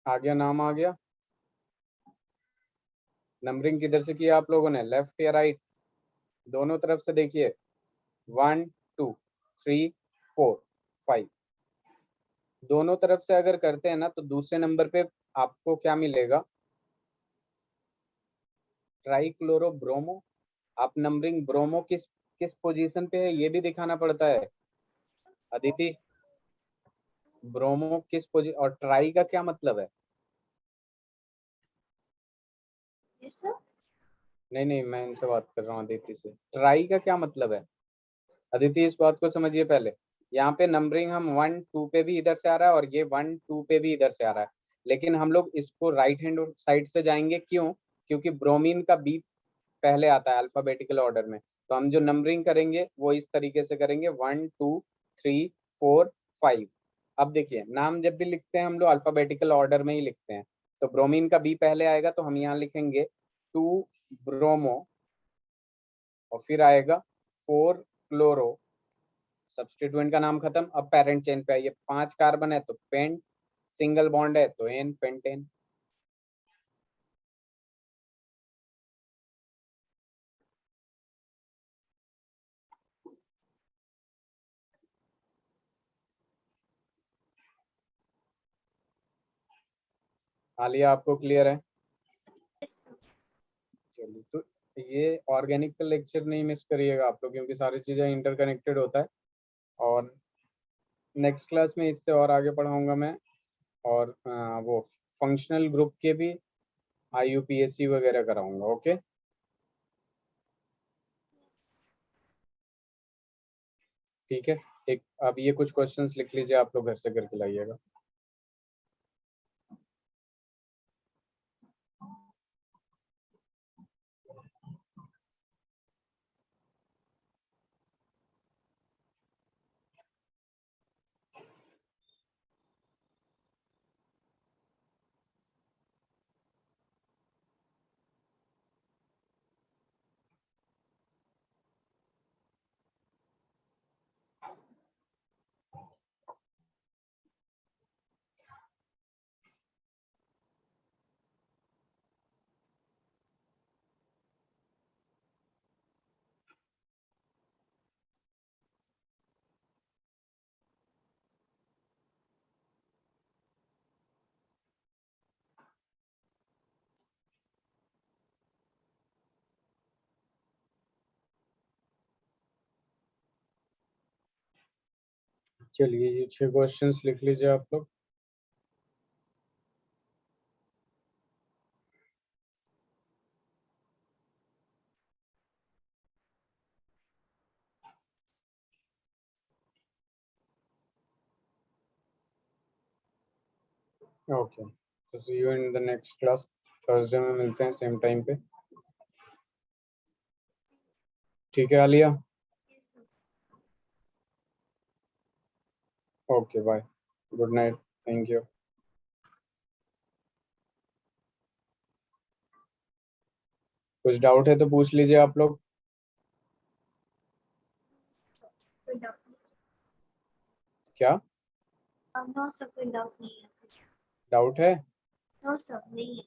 आ गया, नाम आ गया। नंबरिंग किधर से किया आप लोगों ने, लेफ्ट या राइट? दोनों तरफ से देखिए, 1 2 3 4 5। दोनों तरफ से अगर करते हैं ना तो दूसरे नंबर पे आपको क्या मिलेगा, ट्राइक्लोरोब्रोमो। आप नंबरिंग ब्रोमो किस किस पोजीशन पे है ये भी दिखाना पड़ता है अदिति। ब्रोमो किस पोजी और ट्राई का क्या मतलब है? Yes sir. नहीं नहीं, मैं इनसे बात कर रहा हूँ अदिति से। ट्राई का क्या मतलब है अदिति, इस बात को समझिए पहले। यहाँ पे नंबरिंग हम 1 2 पे भी इधर से आ रहा है और ये 1 2 पे भी इधर से आ रहा है, लेकिन हम लोग इसको राइट हैंड साइड से जाएंगे, क्यों? क्योंकि ब्रोमीन का बी पहले आता है अल्फाबेटिकल ऑर्डर में। तो हम जो नंबरिंग करेंगे वो इस तरीके से करेंगे, 1 2 3 4 5। अब देखिए, नाम जब भी लिखते हैं हम लोग अल्फाबेटिकल ऑर्डर में ही लिखते हैं। तो ब्रोमीन का बी पहले आएगा तो हम यहाँ लिखेंगे 2 ब्रोमो, और फिर आएगा 4 क्लोरो। सब्स्टिट्यूएंट का नाम खत्म। अब पेरेंट चेन पे आइए, 5 कार्बन है तो पेंट, सिंगल बॉन्ड है तो एन, पेंटेन। आलिया, आपको क्लियर है? Yes sir. चलिए, तो ये ऑर्गेनिक का लेक्चर नहीं मिस करिएगा आप लोग, क्योंकि सारी चीज़ें इंटरकनेक्टेड होता है। और नेक्स्ट क्लास में इससे और आगे पढ़ाऊंगा मैं। और वो फंक्शनल ग्रुप के भी IUPAC वगैरह कराऊंगा। ओके, ठीक है। एक अब ये कुछ क्वेश्चंस लिख लीजिए, आप लोग घर से करके लाइएगा। चलिए, ये 6 क्वेश्चंस लिख लीजिए आप लोग। ओके, तो see you in the next class. Thursday में मिलते हैं सेम टाइम पे। ठीक है Alia? Yes sir. Okay, bye, good night, thank you. कुछ डाउट है तो पूछ लीजिए आप लोग। कोई डाउट नहीं। क्या नो सर, कोई डाउट नहीं है। डाउट है? नो सर, नहीं है।